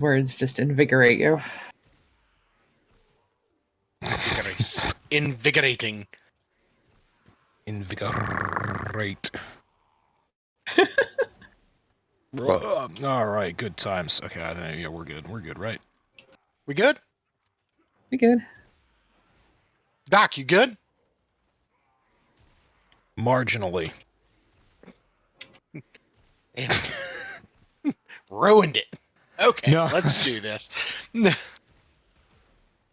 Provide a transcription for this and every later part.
Words just invigorate you. Invigorating. Invigorate. All right, good times. Okay, I think we're good. We're good, right? We good? We good. Doc, you good? Marginally. Damn. Ruined it. Okay, No. let's do this.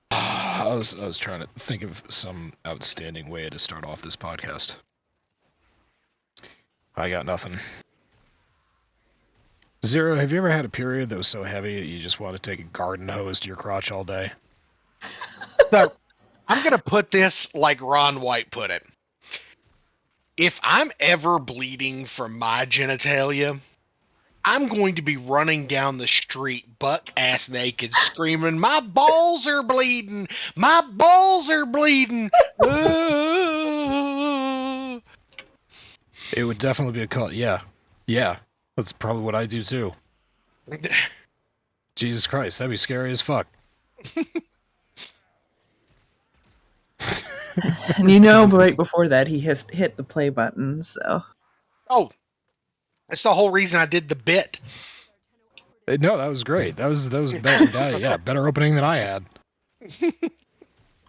I was trying to think of some outstanding way to start off this podcast. I got nothing. Zero, have you ever had a period that was so heavy that you just want to take a garden hose to your crotch all day? So, I'm going to put this like Ron White put it. If I'm ever bleeding from my genitalia, I'm going to be running down the street butt-ass naked screaming, "My balls are bleeding! My balls are bleeding!" It would definitely be a call. Yeah. Yeah. That's probably what I do too. Jesus Christ, that'd be scary as fuck. And you know, right before that, he has hit the play button, so. Oh, that's the whole reason I did the bit. No, that was great. That was better. Yeah, better opening than I had.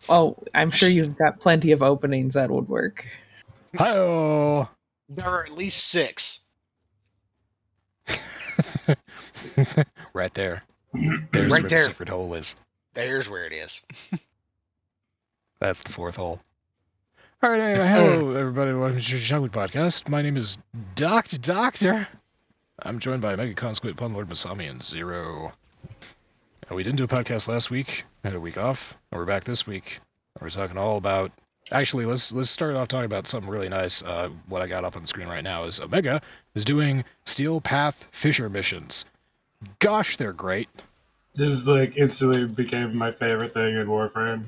Well, I'm sure you've got plenty of openings that would work. Hi-oh! There are at least 6. Right there. There's Right where there. the secret hole is. There's where it is. That's the 4th hole. All right, anyway, hello, everybody. Welcome to Church of Chonkwij podcast. My name is Doctor. I'm joined by OmegaConstruct, Punlord, Masami, and Zero. And we didn't do a podcast last week. Had a week off. And we're back this week. We're talking all about... Actually, let's start off talking about something really nice. What I got up on the screen right now is Omega is doing Steel Path Fisher missions. Gosh, they're great. This is like instantly became my favorite thing in Warframe.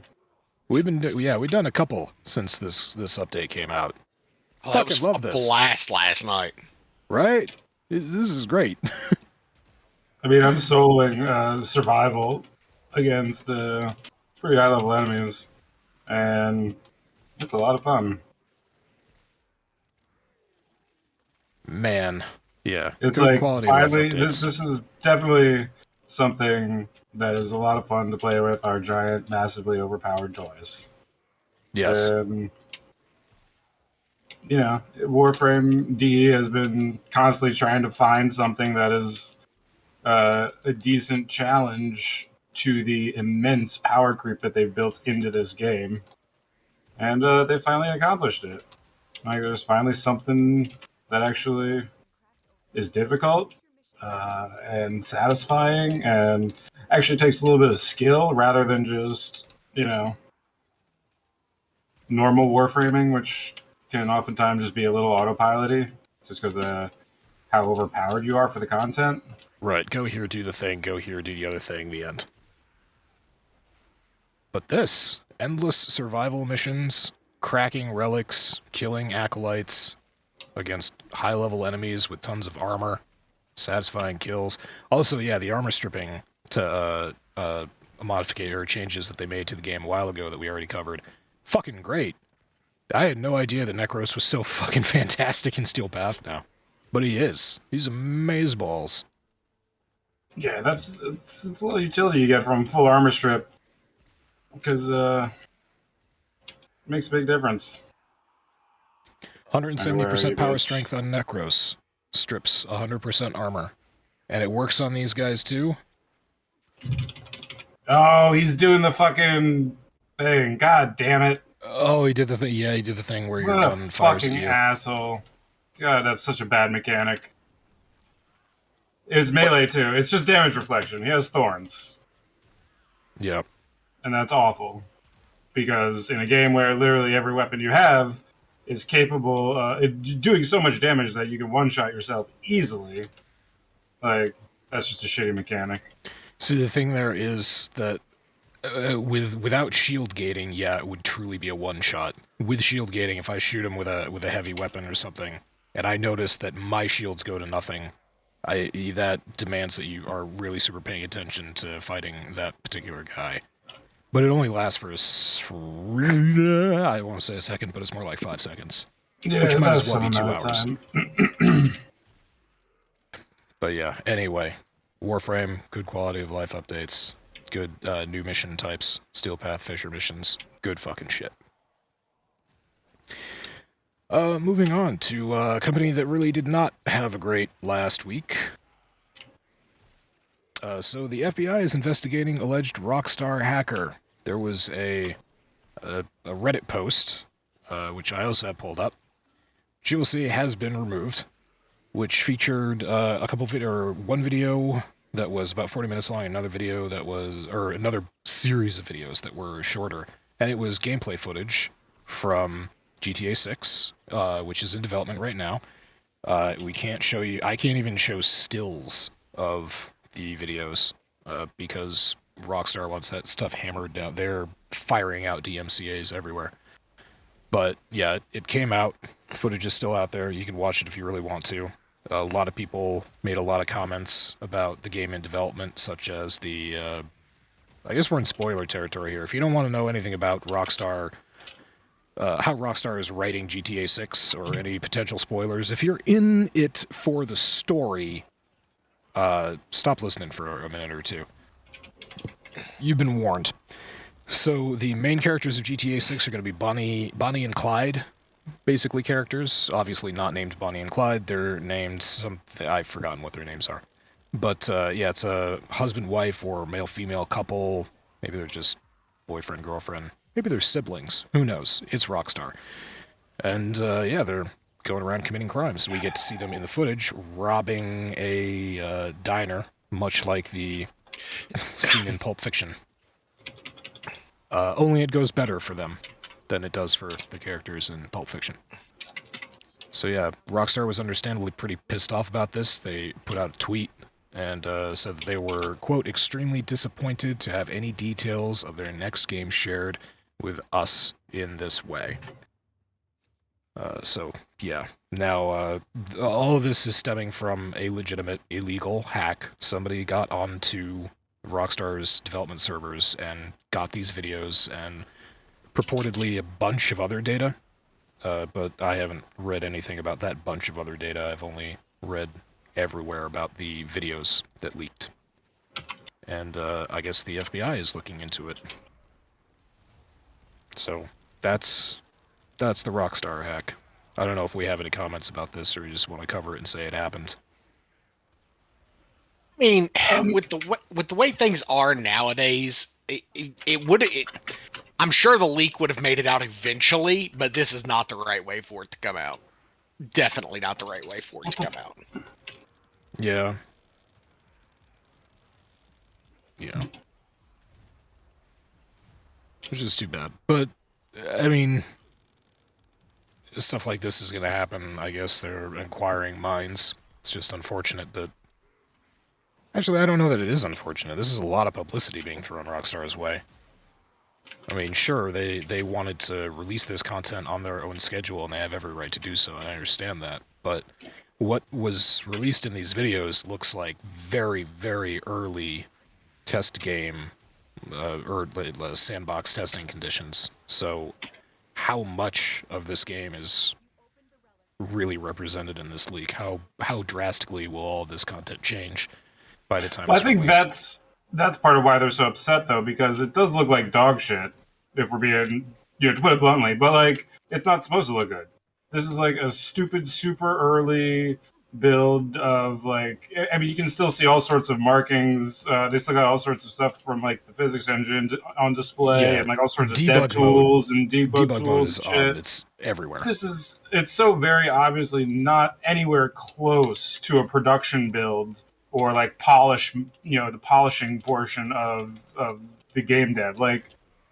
We've done a couple since this update came out. Oh, that was love a this. blast last night. Right? This is great. I mean, I'm soloing survival against pretty high level enemies, and it's a lot of fun. Man, yeah. It's good like quality of life finally updates. this is definitely something that is a lot of fun to play with our giant, massively overpowered toys. Yes. And, you know, Warframe D has been constantly trying to find something that is a decent challenge to the immense power creep that they've built into this game. And they finally accomplished it. Like, there's finally something that actually is difficult and satisfying and actually takes a little bit of skill rather than just, you know, normal warframing, which can oftentimes just be a little autopilot-y just because of how overpowered you are for the content. Right, go here, do the thing, go here, do the other thing, the end. But this, endless survival missions, cracking relics, killing acolytes against high-level enemies with tons of armor, satisfying kills. Also, yeah, the armor stripping to a modification or changes that they made to the game a while ago that we already covered. Fucking great. I had no idea that Necros was so fucking fantastic in Steel Path now. But he is. He's amazeballs. Yeah, it's a little utility you get from full armor strip because it makes a big difference. 170% power strength on Necros. Strips 100% armor. And it works on these guys too? Oh, he's doing the fucking thing. God damn it. Oh, he did the thing. Yeah, he did the thing where your What a gun fires at fucking you. asshole. God, that's such a bad mechanic. It's melee too. It's just damage reflection. He has thorns. Yep. And that's awful. Because in a game where literally every weapon you have is capable doing so much damage that you can one-shot yourself easily, like, that's just a shitty mechanic. See, the thing there is that without shield gating, yeah, it would truly be a one-shot. With shield gating, if I shoot him with a heavy weapon or something, and I notice that my shields go to nothing, That demands that you are really super paying attention to fighting that particular guy. But it only lasts for I won't say a second, but it's more like 5 seconds. Yeah, Which might as that's well be some 2 amount of hours. time. But yeah, anyway, Warframe, good quality of life updates, good new mission types, Steel Path Fisher missions, good fucking shit. Moving on to a company that really did not have a great last week. So the FBI is investigating alleged Rockstar hacker. There was a Reddit post, which I also have pulled up. C0C has been removed, which featured a couple one video that was about 40 minutes long, another video that was, or another series of videos that were shorter, and it was gameplay footage from GTA 6, which is in development right now. We can't show you, I can't even show stills of the videos because Rockstar wants that stuff hammered down. They're firing out DMCAs everywhere. But yeah, it came out. Footage is still out there. You can watch it if you really want to. A lot of people made a lot of comments about the game in development, such as the... I guess we're in spoiler territory here. If you don't want to know anything about Rockstar, how Rockstar is writing GTA 6 or any potential spoilers, if you're in it for the story, stop listening for a minute or two. You've been warned. So the main characters of GTA 6 are going to be Bonnie and Clyde, basically characters. Obviously not named Bonnie and Clyde. They're named something. I've forgotten what their names are. But yeah, it's a husband-wife or male-female couple. Maybe they're just boyfriend-girlfriend. Maybe they're siblings. Who knows? It's Rockstar. And yeah, they're going around committing crimes. We get to see them in the footage robbing a diner, much like the scene in Pulp Fiction. Only it goes better for them than it does for the characters in Pulp Fiction. So yeah, Rockstar was understandably pretty pissed off about this. They put out a tweet and said that they were, quote, extremely disappointed to have any details of their next game shared with us in this way. So yeah, now all of this is stemming from a legitimate illegal hack. Somebody got onto Rockstar's development servers and got these videos and purportedly a bunch of other data, but I haven't read anything about that bunch of other data. I've only read everywhere about the videos that leaked. And I guess the FBI is looking into it. So that's the Rockstar hack. I don't know if we have any comments about this or you just want to cover it and say it happened. I mean, with the way things are nowadays, I'm sure the leak would have made it out eventually, but this is not the right way for it to come out. Definitely not the right way for it to come out. Yeah. Yeah. Which is too bad. But, I mean, stuff like this is going to happen. I guess they're inquiring minds. It's just unfortunate that... Actually, I don't know that it is unfortunate. This is a lot of publicity being thrown Rockstar's way. I mean, sure, they wanted to release this content on their own schedule, and they have every right to do so, and I understand that. But what was released in these videos looks like very, very early test game, or sandbox testing conditions. So how much of this game is really represented in this leak? How drastically will all this content change by the time it's think released? that's part of why they're so upset, though, because it does look like dog shit, if we're being, to put it bluntly. But, like, it's not supposed to look good. This is, like, a stupid, super early build of, like... I mean, you can still see all sorts of markings. They still got all sorts of stuff from, like, the physics engine on display, and, like, all sorts of dev tools and debug tools and shit. It's everywhere. It's so very obviously not anywhere close to a production build or like the polishing portion of the game dev. Like,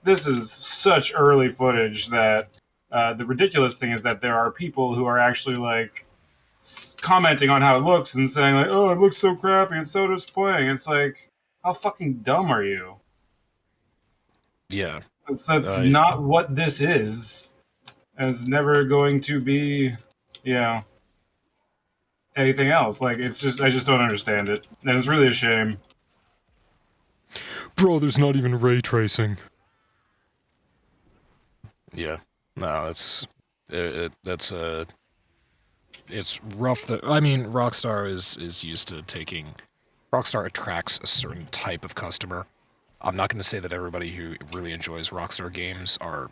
this is such early footage that the ridiculous thing is that there are people who are actually like commenting on how it looks and saying like, "Oh, it looks so crappy, it's so disappointing." It's like, how fucking dumb are you? Yeah, That's not what this is, and it's never going to be. anything else. Like, it's just, I just don't understand it. And it's really a shame. Bro, there's not even ray tracing. Yeah. No, it's rough that, I mean, Rockstar is used to taking, Rockstar attracts a certain type of customer. I'm not going to say that everybody who really enjoys Rockstar games are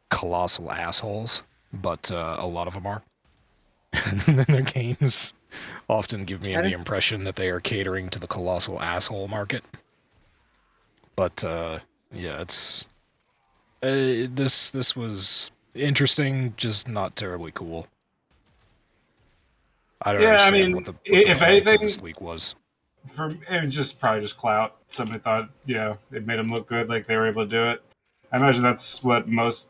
colossal assholes, but a lot of them are. And then their games often give me the impression that they are catering to the colossal asshole market. But yeah, it's this was interesting, just not terribly cool. I don't understand what the if point anything, of this leak was. It was just probably just clout. Somebody thought, it made them look good, like they were able to do it. I imagine that's what most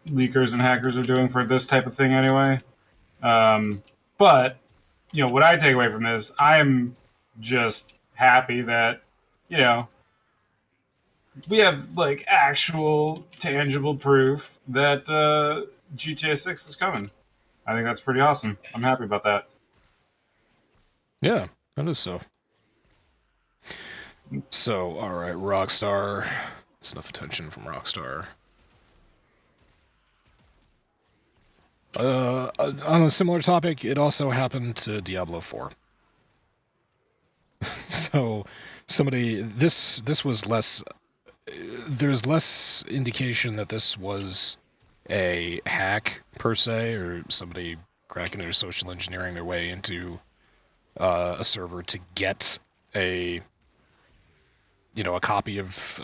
leakers and hackers are doing for this type of thing anyway. But, what I take away from this, I'm just happy that, we have, like, actual, tangible proof that GTA 6 is coming. I think that's pretty awesome. I'm happy about that. Yeah, that is so. So, alright, Rockstar. That's enough attention from Rockstar. On a similar topic, it also happened to Diablo 4. So, this was less, there's less indication that this was a hack, per se, or somebody cracking or social engineering their way into a server to get a copy of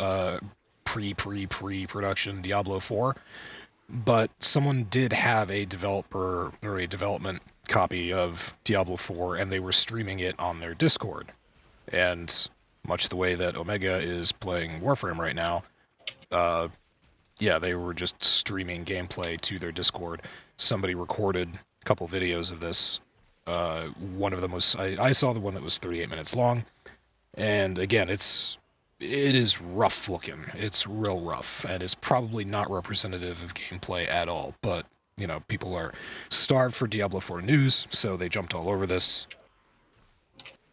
pre-production Diablo 4. But someone did have a developer or a development copy of Diablo 4, and they were streaming it on their Discord. And much the way that Omega is playing Warframe right now, they were just streaming gameplay to their Discord. Somebody recorded a couple videos of this. One of them was, I saw the one that was 38 minutes long. And again, it is rough looking. It's real rough, and it's probably not representative of gameplay at all. But, people are starved for Diablo 4 news, so they jumped all over this.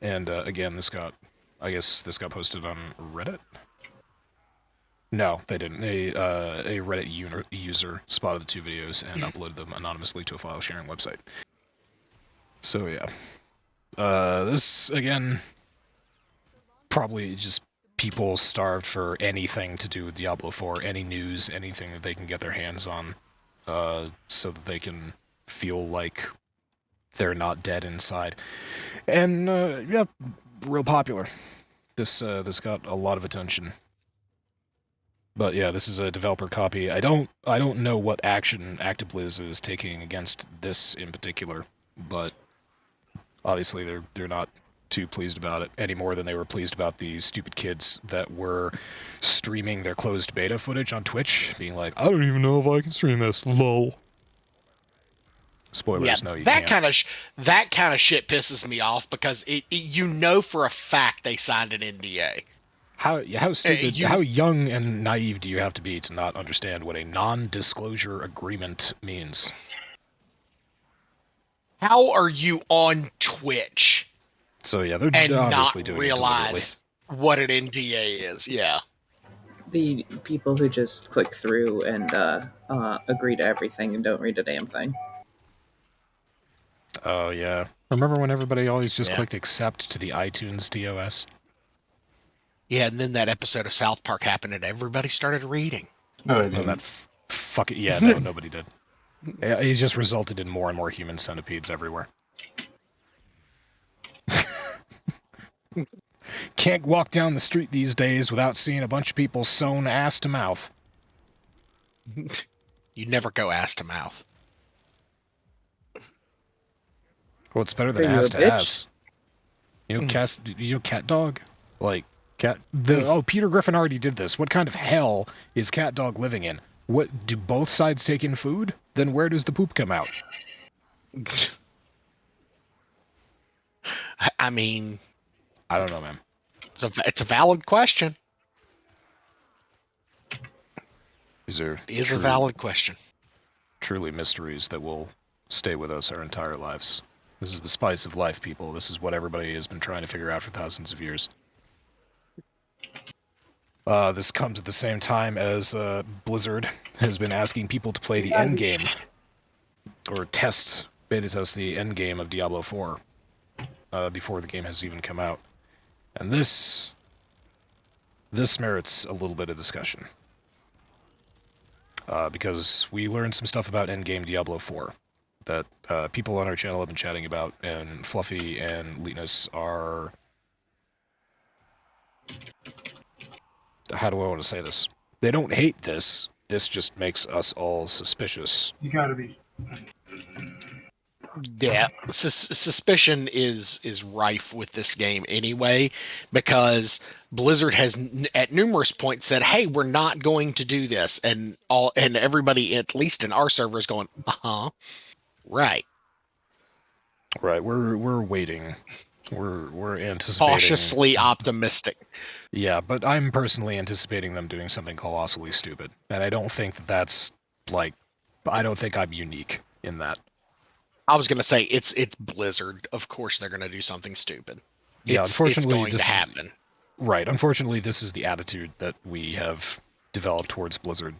And again, this got posted on Reddit? No, they didn't. A Reddit user spotted the two videos and uploaded them anonymously to a file sharing website. So yeah. This, again, probably just people starved for anything to do with Diablo 4, any news, anything that they can get their hands on, so that they can feel like they're not dead inside. And, real popular. This got a lot of attention. But yeah, this is a developer copy. I don't know what action ActiBliz is taking against this in particular, but obviously they're not too pleased about it any more than they were pleased about the stupid kids that were streaming their closed beta footage on Twitch, being like, I don't even know if I can stream this, lol. Spoilers, no, you can't. That kind of shit pisses me off because for a fact they signed an NDA. How stupid, how young and naive do you have to be to not understand what a non-disclosure agreement means? How are you on Twitch? So yeah, they're and obviously not doing realize what an NDA is. Yeah. The people who just click through and agree to everything and don't read a damn thing. Oh yeah. Remember when everybody always just clicked accept to the iTunes DOS? Yeah, and then that episode of South Park happened and everybody started reading. No, they didn't. No, nobody did. It just resulted in more and more human centipedes everywhere. Can't walk down the street these days without seeing a bunch of people sewn ass to mouth. You never go ass to mouth. Well, it's better than ass to ass. Cat dog? Like, cat... Peter Griffin already did this. What kind of hell is cat dog living in? What, do both sides take in food? Then where does the poop come out? I mean... I don't know, man. It's a valid question. These are a valid question. Truly mysteries that will stay with us our entire lives. This is the spice of life, people. This is what everybody has been trying to figure out for thousands of years. This comes at the same time as Blizzard has been asking people to play the endgame, or beta test the endgame of Diablo 4 before the game has even come out. And this merits a little bit of discussion. Because we learned some stuff about endgame Diablo 4 that people on our channel have been chatting about, and Fluffy and Leetness are... How do I want to say this? They don't hate this. This just makes us all suspicious. You gotta be. Yeah, suspicion is rife with this game anyway, because Blizzard has at numerous points said, "Hey, we're not going to do this," and everybody, at least in our server, is going, right, Right. We're waiting. We're anticipating. cautiously optimistic. Yeah, but I'm personally anticipating them doing something colossally stupid, and I don't think that's like. I don't think I'm unique in that. I was going to say it's Blizzard. Of course, they're going to do something stupid. Yeah, unfortunately, it's going to happen. Right. Unfortunately, this is the attitude that we have developed towards Blizzard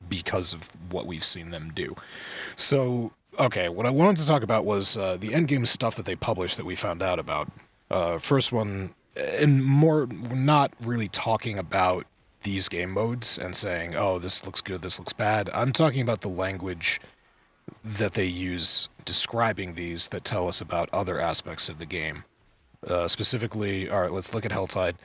because of what we've seen them do. So, okay, what I wanted to talk about was the endgame stuff that they published that we found out about. First one, and more, not really talking about these game modes and saying, oh, this looks good, this looks bad. I'm talking about the language that they use describing these that tell us about other aspects of the game. Specifically, all right, let's look at Helltide.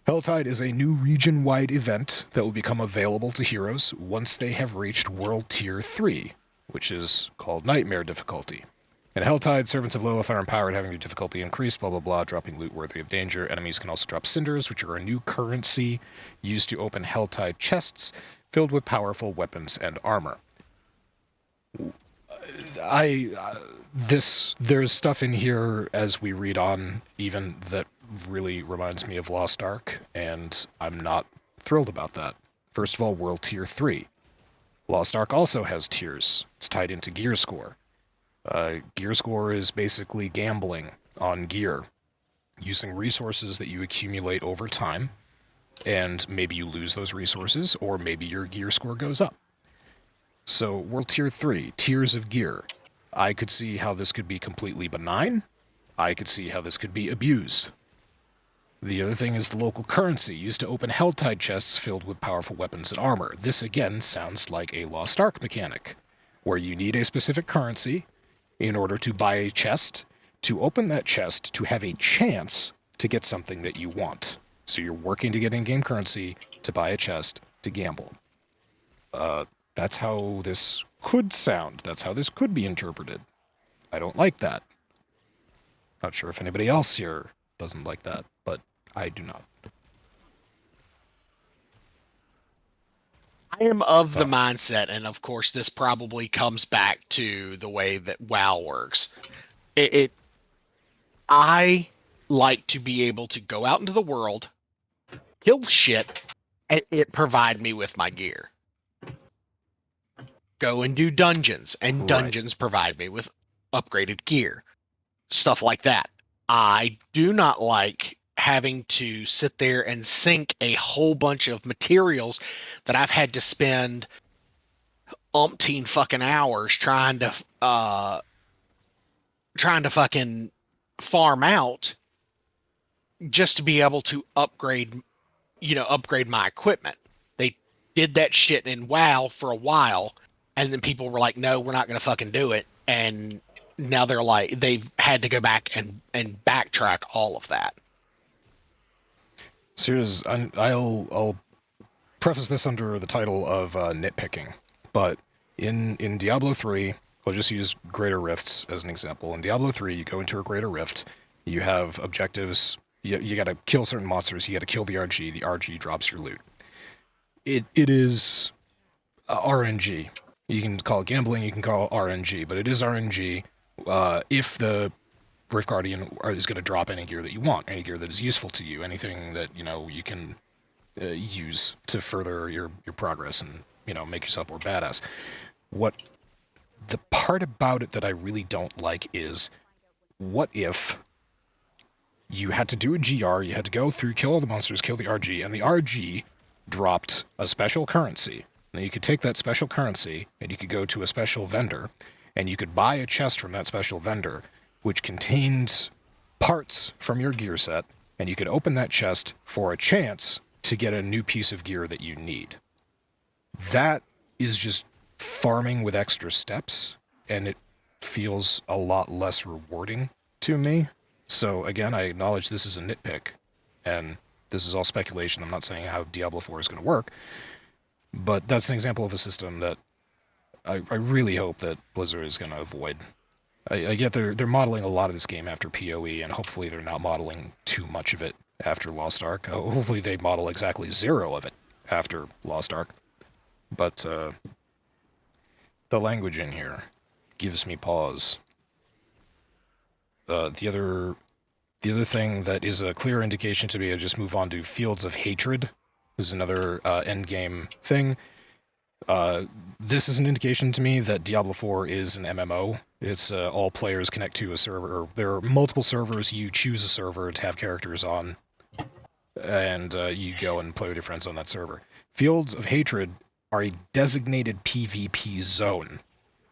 Helltide is a new region-wide event that will become available to heroes once they have reached World Tier 3, which is called Nightmare difficulty. In Helltide, servants of Lilith are empowered, having their difficulty increased, blah blah blah, dropping loot worthy of danger. Enemies can also drop cinders, which are a new currency used to open Helltide chests filled with powerful weapons and armor. There's stuff in here as we read on even that really reminds me of Lost Ark, and I'm not thrilled about that. First of all, World Tier 3. Lost Ark also has tiers. It's tied into gear score. Gear score is basically gambling on gear, using resources that you accumulate over time, and maybe you lose those resources, or maybe your gear score goes up. So, World Tier 3, tiers of gear. I could see how this could be completely benign. I could see how this could be abused. The other thing is the local currency, used to open Helltide chests filled with powerful weapons and armor. This, again, sounds like a Lost Ark mechanic, where you need a specific currency in order to buy a chest, to open that chest, to have a chance to get something that you want. So you're working to get in-game currency to buy a chest to gamble. That's how this could sound. That's how this could be interpreted. I don't like that. Not sure if anybody else here doesn't like that, but I do not. I am of the mindset, and of course this probably comes back to the way that WoW works. I like to be able to go out into the world, kill shit, and it provide me with my gear. Go and do dungeons, and dungeons provide me with upgraded gear. Stuff like that. I do not like having to sit there and sink a whole bunch of materials that I've had to spend umpteen fucking hours trying to fucking farm out just to be able to upgrade my equipment. They did that shit in WoW for a while, and then people were like, no, we're not going to fucking do it. And now they're like, they've had to go back and backtrack all of that. So I'll preface this under the title of nitpicking, but in Diablo 3, I'll just use Greater Rifts as an example. In Diablo 3, you go into a Greater Rift, you have objectives, you gotta kill certain monsters, you gotta kill the RG drops your loot. It is RNG. You can call it gambling, you can call it RNG, but it is RNG if the Rift Guardian is going to drop any gear that you want, any gear that is useful to you, anything that, you can use to further your progress and, make yourself more badass. What the part about it that I really don't like is what if you had to do a GR, you had to go through, kill all the monsters, kill the RG, and the RG dropped a special currency. Now you could take that special currency, and you could go to a special vendor, and you could buy a chest from that special vendor, which contained parts from your gear set, and you could open that chest for a chance to get a new piece of gear that you need. That is just farming with extra steps, and it feels a lot less rewarding to me. So again, I acknowledge this is a nitpick, and this is all speculation. I'm not saying how Diablo 4 is going to work, but that's an example of a system that I really hope that Blizzard is going to avoid. I get they're modeling a lot of this game after PoE, and hopefully they're not modeling too much of it after Lost Ark. Hopefully they model exactly 0 of it after Lost Ark. But the language in here gives me pause. The other thing that is a clear indication to me, I just move on to Fields of Hatred. This is another endgame thing. This is an indication to me that Diablo 4 is an MMO. It's all players connect to a server. There are multiple servers. You choose a server to have characters on, and you go and play with your friends on that server. Fields of Hatred are a designated PvP zone,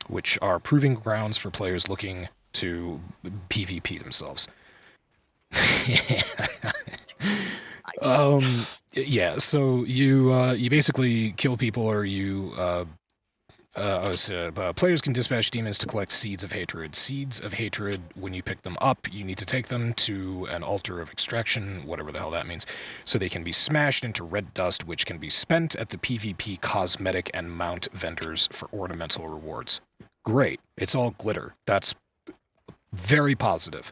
which are proving grounds for players looking to PvP themselves. Nice. Yeah, so you basically kill people, or players can dispatch demons to collect Seeds of Hatred. Seeds of Hatred, when you pick them up, you need to take them to an altar of extraction, whatever the hell that means, so they can be smashed into red dust, which can be spent at the PvP cosmetic and mount vendors for ornamental rewards. Great. It's all glitter. That's very positive.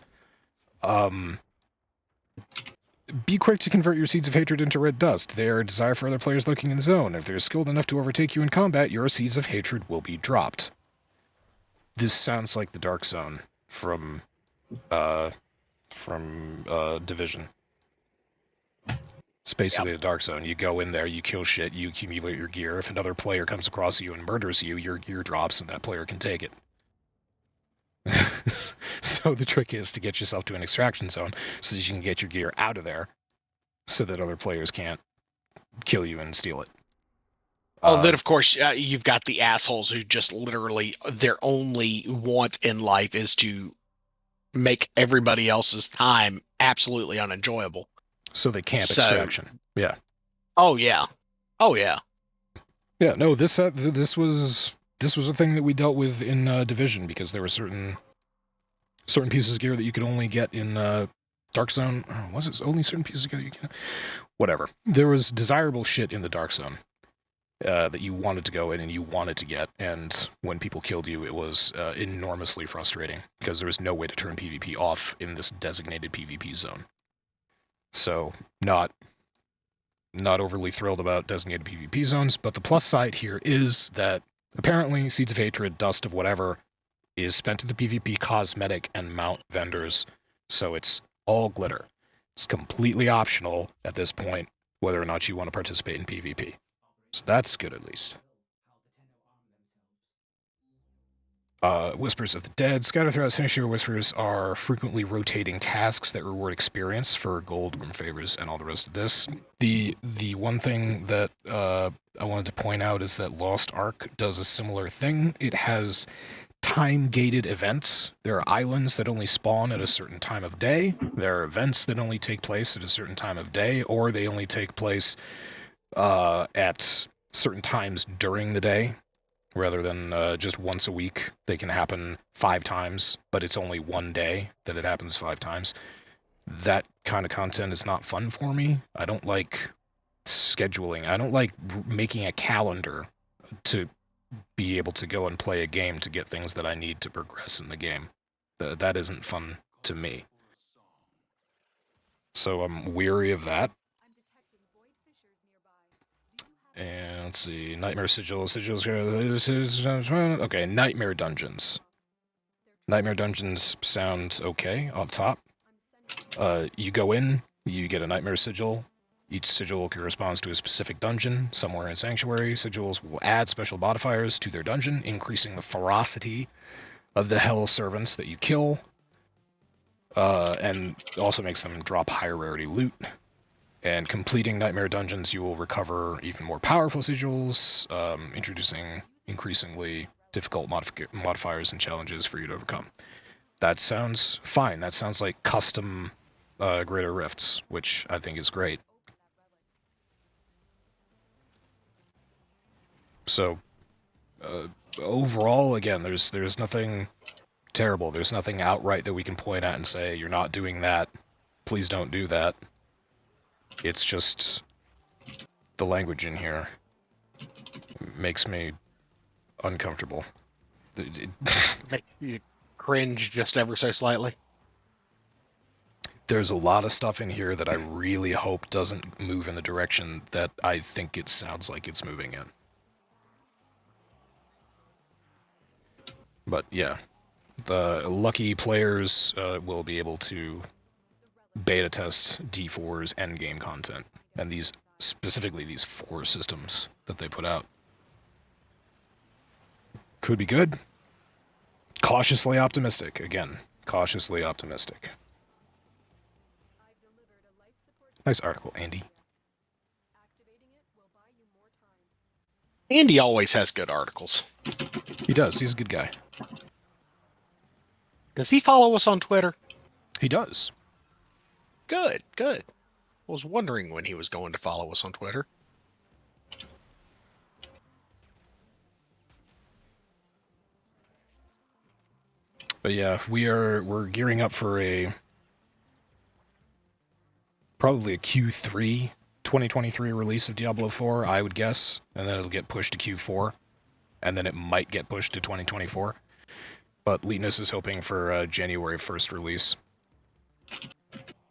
Be quick to convert your Seeds of Hatred into red dust. They are a desire for other players lurking in the zone. If they're skilled enough to overtake you in combat, your Seeds of Hatred will be dropped. This sounds like the Dark Zone from Division. It's basically a Dark Zone. You go in there, you kill shit, you accumulate your gear. If another player comes across you and murders you, your gear drops and that player can take it. So the trick is to get yourself to an extraction zone so that you can get your gear out of there so that other players can't kill you and steal it. Then of course you've got the assholes who just literally their only want in life is to make everybody else's time absolutely unenjoyable. So they camp extraction. Yeah. Oh yeah. Oh yeah. Yeah. No. This was a thing that we dealt with in Division, because there were certain pieces of gear that you could only get in Dark Zone. Or was it only certain pieces of gear you can? Whatever. There was desirable shit in the Dark Zone that you wanted to go in and you wanted to get, and when people killed you, it was enormously frustrating because there was no way to turn PvP off in this designated PvP zone. So, not overly thrilled about designated PvP zones, but the plus side here is that apparently Seeds of Hatred, Dust of whatever, is spent at the PvP cosmetic and mount vendors, so it's all glitter. It's completely optional at this point whether or not you want to participate in PvP. So that's good, at least. Whispers of the Dead. Scattered throughout Sanctuary, Whispers are frequently rotating tasks that reward experience for gold, room favors, and all the rest of this. The one thing that I wanted to point out is that Lost Ark does a similar thing. It has time-gated events. There are islands that only spawn at a certain time of day. There are events that only take place at a certain time of day, or they only take place at certain times during the day, rather than just once a week. They can happen 5 times, but it's only one day that it happens 5 times. That kind of content is not fun for me. I don't like scheduling. I don't like making a calendar to be able to go and play a game to get things that I need to progress in the game. That isn't fun to me. So I'm weary of that. And let's see, Nightmare Sigils. Okay, Nightmare Dungeons. Nightmare Dungeons sound okay on top. You go in, you get a Nightmare Sigil. Each sigil corresponds to a specific dungeon somewhere in Sanctuary. Sigils will add special modifiers to their dungeon, increasing the ferocity of the hell servants that you kill. and also makes them drop higher rarity loot. And completing nightmare dungeons, you will recover even more powerful sigils, introducing increasingly difficult modifiers and challenges for you to overcome. That sounds fine. That sounds like custom greater rifts, which I think is great. So, overall, again, there's nothing terrible. There's nothing outright that we can point at and say, you're not doing that. Please don't do that. It's just the language in here makes me uncomfortable. Make you cringe just ever so slightly. There's a lot of stuff in here that I really hope doesn't move in the direction that I think it sounds like it's moving in. But yeah, the lucky players will be able to beta test D4's endgame content, and specifically these 4 systems that they put out. Could be good. Cautiously optimistic. Again, cautiously optimistic. Nice article, Andy. Andy always has good articles. He does. He's a good guy. Does he follow us on Twitter? He does. Good, good. I was wondering when he was going to follow us on Twitter. But yeah, we're gearing up for probably a Q3 2023 release of Diablo 4, I would guess, and then it'll get pushed to Q4, and then it might get pushed to 2024. But Leetness is hoping for a January 1st release.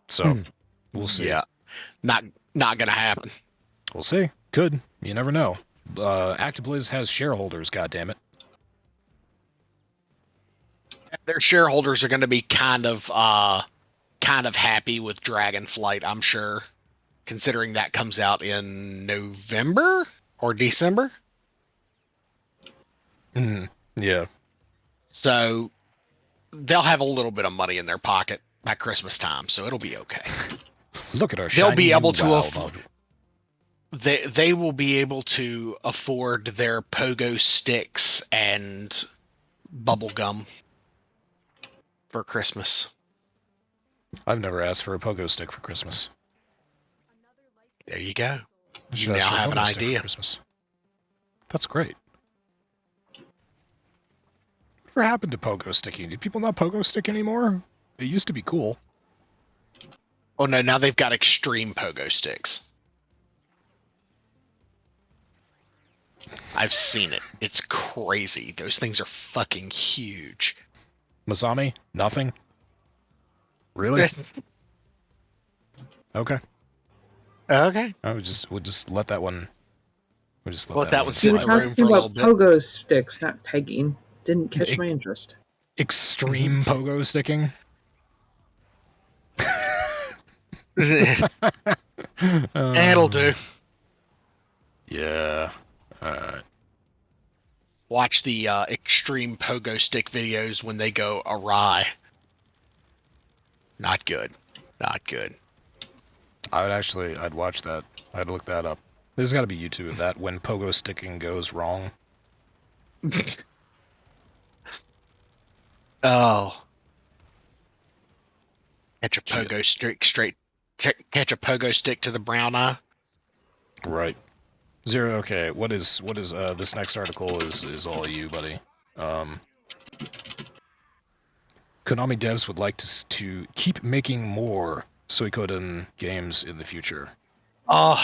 So, we'll see. Yeah, not gonna happen. We'll see. Could. You never know. ActiBliz has shareholders, goddammit. Their shareholders are going to be kind of happy with Dragonflight, I'm sure, considering that comes out in November or December. Yeah. So they'll have a little bit of money in their pocket by Christmas time, so it'll be okay. Look at our They'll be able to module. they will be able to afford their pogo sticks and bubble gum for Christmas. I've never asked for a pogo stick for Christmas. There you go. I should You ask now for a have an pogo stick idea. for Christmas. That's great. Whatever happened to pogo sticking? Do people not pogo stick anymore? It used to be cool. Oh no, now they've got extreme pogo sticks. I've seen it. It's crazy. Those things are fucking huge. Masami? Nothing? Really? Okay. Okay. We'll just let that one. We'll just let Let that one We sit were in the room talking for a little about bit. pogo sticks, not pegging. Didn't catch my interest. Extreme pogo sticking? That'll do. Yeah. Alright. Watch the extreme pogo stick videos when they go awry. Not good. Not good. I'd watch that. I'd look that up. There's got to be YouTube of that, when pogo sticking goes wrong. Oh. Catch a pogo stick catch a pogo stick to the brown eye. Right. Zero, okay, what is this next article is all you, buddy. Konami devs would like to keep making more Suikoden games in the future. Oh,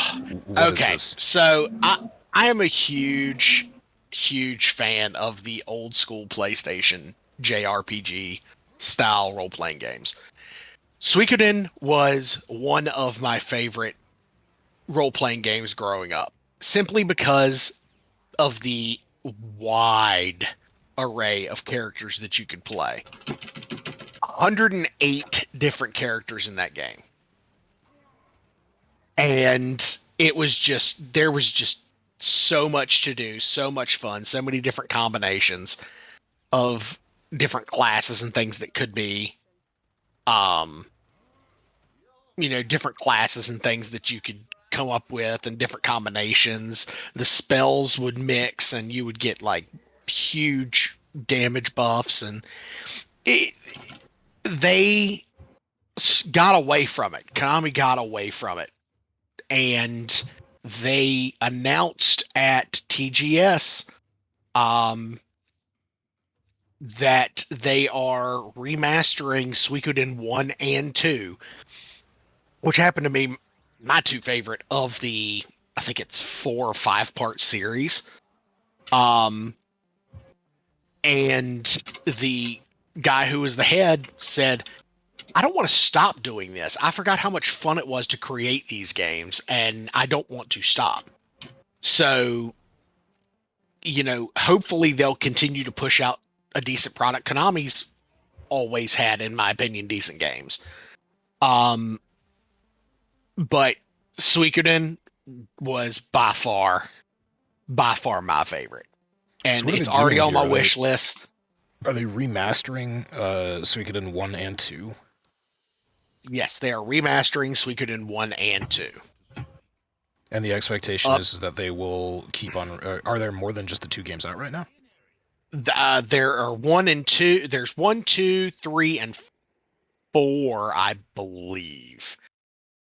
What okay. is this? So I am a huge fan of the old school PlayStation JRPG style role playing games. Suikoden was one of my favorite role playing games growing up, simply because of the wide array of characters that you could play. 108 different characters in that game. And there was just so much to do, so much fun, so many different combinations of different classes and things that could be different classes and things that you could come up with and different combinations. The spells would mix and you would get like huge damage buffs, and they got away from it. Konami got away from it, and they announced at TGS that they are remastering Suikoden 1 and 2, which happen to be my two favorite of the, I think it's 4 or 5 part series. And the guy who was the head said, I don't want to stop doing this. I forgot how much fun it was to create these games, and I don't want to stop. So, hopefully they'll continue to push out a decent product. Konami's always had, in my opinion, decent games. But Suikoden was by far my favorite. And So it's already on my wish list. Are they remastering Suikoden 1 and 2? Yes, they are remastering Suikoden 1 and 2. And the expectation is that they will keep on... are there more than just the 2 games out right now? There are 1 and 2. There's 1, 2, 3, and 4, I believe.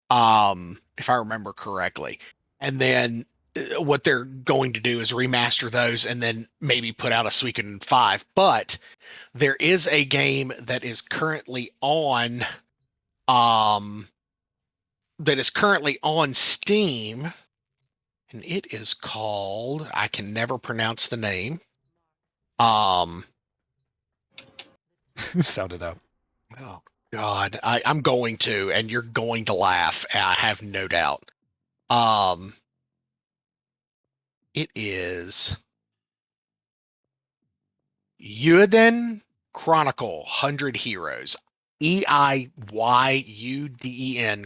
If I remember correctly. And then what they're going to do is remaster those and then maybe put out a Suikoden 5. But there is a game that is currently on Steam, and it is called, I can never pronounce the name. Sound it out. Oh God, I'm going to, and you're going to laugh. I have no doubt. It is Eiyuden Chronicle 100 Heroes. Eiyuden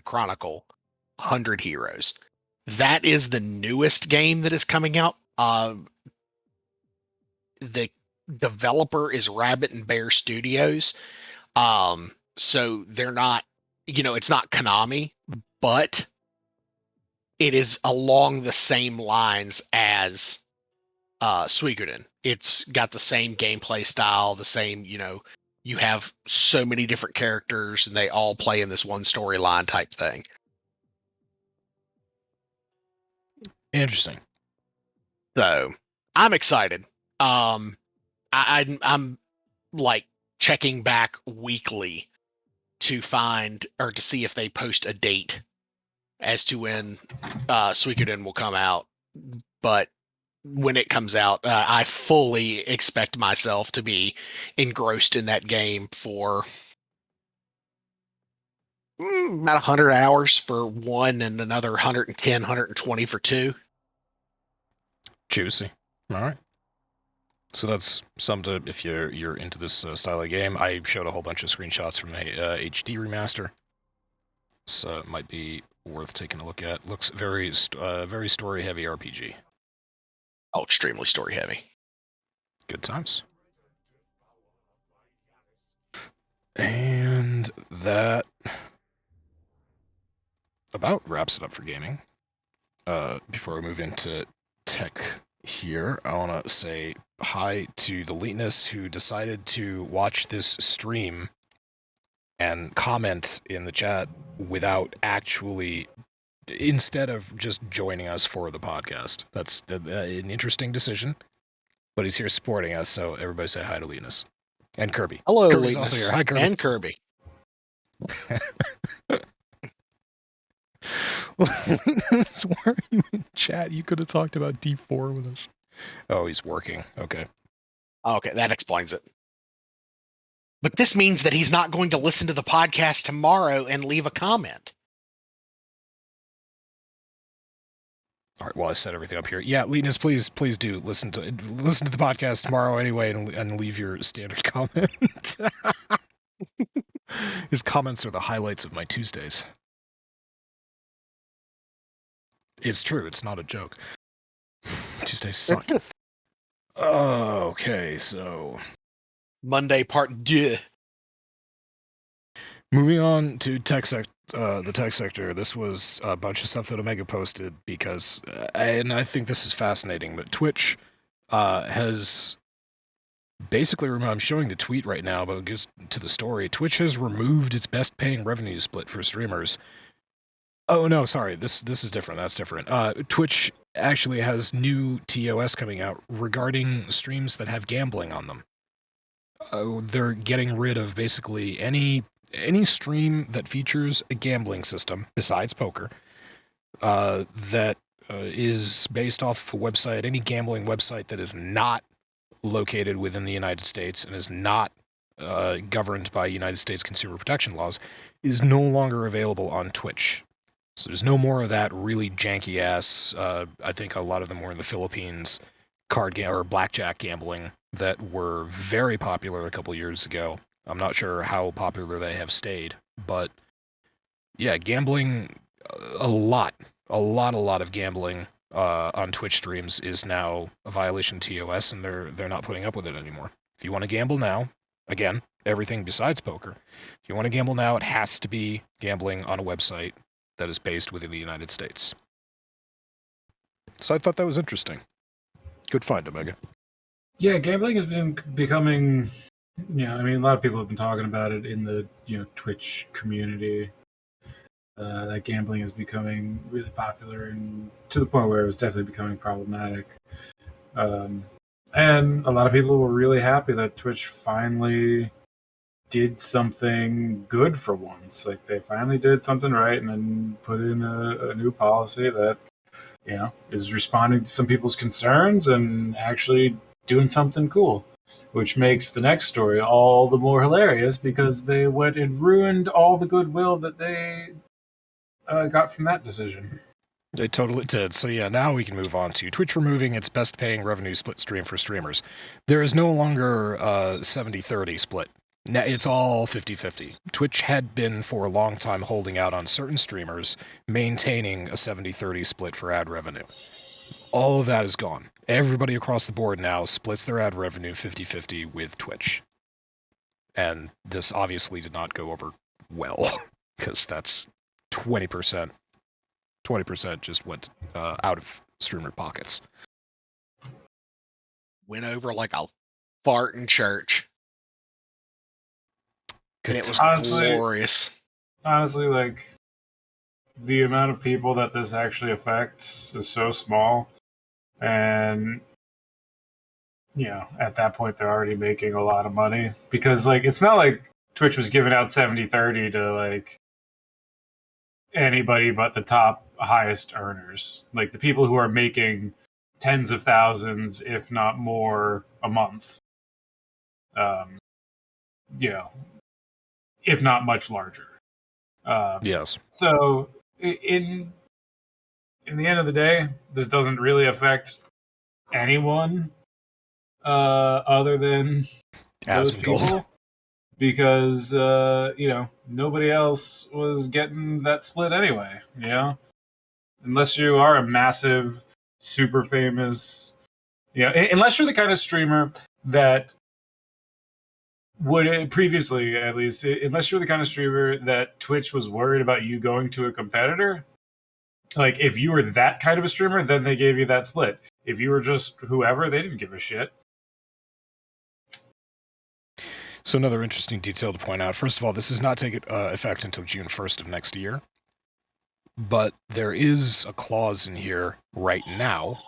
Chronicle 100 Heroes. That is the newest game that is coming out. The developer is Rabbit and Bear Studios. So they're not, it's not Konami, but it is along the same lines as Suikoden. It's got the same gameplay style, the same, you have so many different characters and they all play in this one storyline type thing. Interesting. So I'm excited. I'm like checking back weekly to find or to see if they post a date as to when Suikoden will come out. But when it comes out, I fully expect myself to be engrossed in that game for about 100 hours for 1 and another 110, 120 for 2. Juicy. All right. So that's something to, if you're into this style of game. I showed a whole bunch of screenshots from the HD remaster, so it might be worth taking a look at. Looks very story heavy RPG. Oh, extremely story heavy. Good times. And that about wraps it up for gaming. Before we move into tech here, I want to say hi to the Leetness who decided to watch this stream and comment in the chat without actually, instead of just joining us for the podcast. That's an interesting decision, but he's here supporting us, so everybody say hi to Leetness. And Kirby. Hello, Kirby's Leetness. also here. Hi, Kirby. And Kirby. Leetness, why are you in chat? You could have talked about D4 with us. Oh, he's working. Okay. Okay, that explains it. But this means that he's not going to listen to the podcast tomorrow and leave a comment. All right. Well, I set everything up here. Yeah, Leetness, please do listen to the podcast tomorrow anyway, and leave your standard comment. His comments are the highlights of my Tuesdays. It's true. It's not a joke. Tuesdays suck. Okay, so Monday part 2. Moving on to the tech sector, this was a bunch of stuff that Omega posted because, and I think this is fascinating, but Twitch has basically, I'm showing the tweet right now, but it goes to the story. Twitch has removed its best paying revenue split for streamers. Oh no, sorry, this is different. That's different. Twitch actually has new TOS coming out regarding streams that have gambling on them. They're getting rid of basically any stream that features a gambling system besides poker that is based off of a website, any gambling website that is not located within the United States and is not governed by United States consumer protection laws, is no longer available on Twitch. So there's no more of that really janky ass, I think a lot of them were in the Philippines, or blackjack gambling that were very popular a couple years ago. I'm not sure how popular they have stayed, but yeah, gambling, a lot of gambling on Twitch streams is now a violation of TOS, and they're not putting up with it anymore. If you want to gamble now, again, everything besides poker, if you want to gamble now, it has to be gambling on a website that is based within the United States. So I thought that was interesting. Good find, Omega. Yeah, gambling has been becoming, I mean, a lot of people have been talking about it in the, Twitch community. That gambling is becoming really popular and to the point where it was definitely becoming problematic. And a lot of people were really happy that Twitch finally did something good for once. Like, they finally did something right and then put in a new policy that, is responding to some people's concerns and actually doing something cool, which makes the next story all the more hilarious because they went and ruined all the goodwill that they got from that decision. They totally did. So yeah, now we can move on to Twitch removing its best paying revenue split stream for streamers. There is no longer a 70-30 split. Now it's all 50-50. Twitch had been for a long time holding out on certain streamers, maintaining a 70-30 split for ad revenue. All of that is gone. Everybody across the board now splits their ad revenue 50-50 with Twitch. And this obviously did not go over well, because that's 20%. 20% just went out of streamer pockets. Went over like a fart in church. Good And it was glorious. Honestly, like, the amount of people that this actually affects is so small. And, at that point, they're already making a lot of money. Because, like, it's not like Twitch was giving out 70-30 to, like, anybody but the top highest earners. Like, the people who are making tens of thousands, if not more, a month. If not much larger. Yes. So, in the end of the day, this doesn't really affect anyone other than those people, because nobody else was getting that split anyway. Unless you are a massive, super famous, unless you're the kind of streamer that would previously, at least, unless you're the kind of streamer that Twitch was worried about you going to a competitor. Like, if you were that kind of a streamer, then they gave you that split. If you were just whoever, they didn't give a shit. So another interesting detail to point out. First of all, this does not take effect until June 1st of next year. But there is a clause in here right now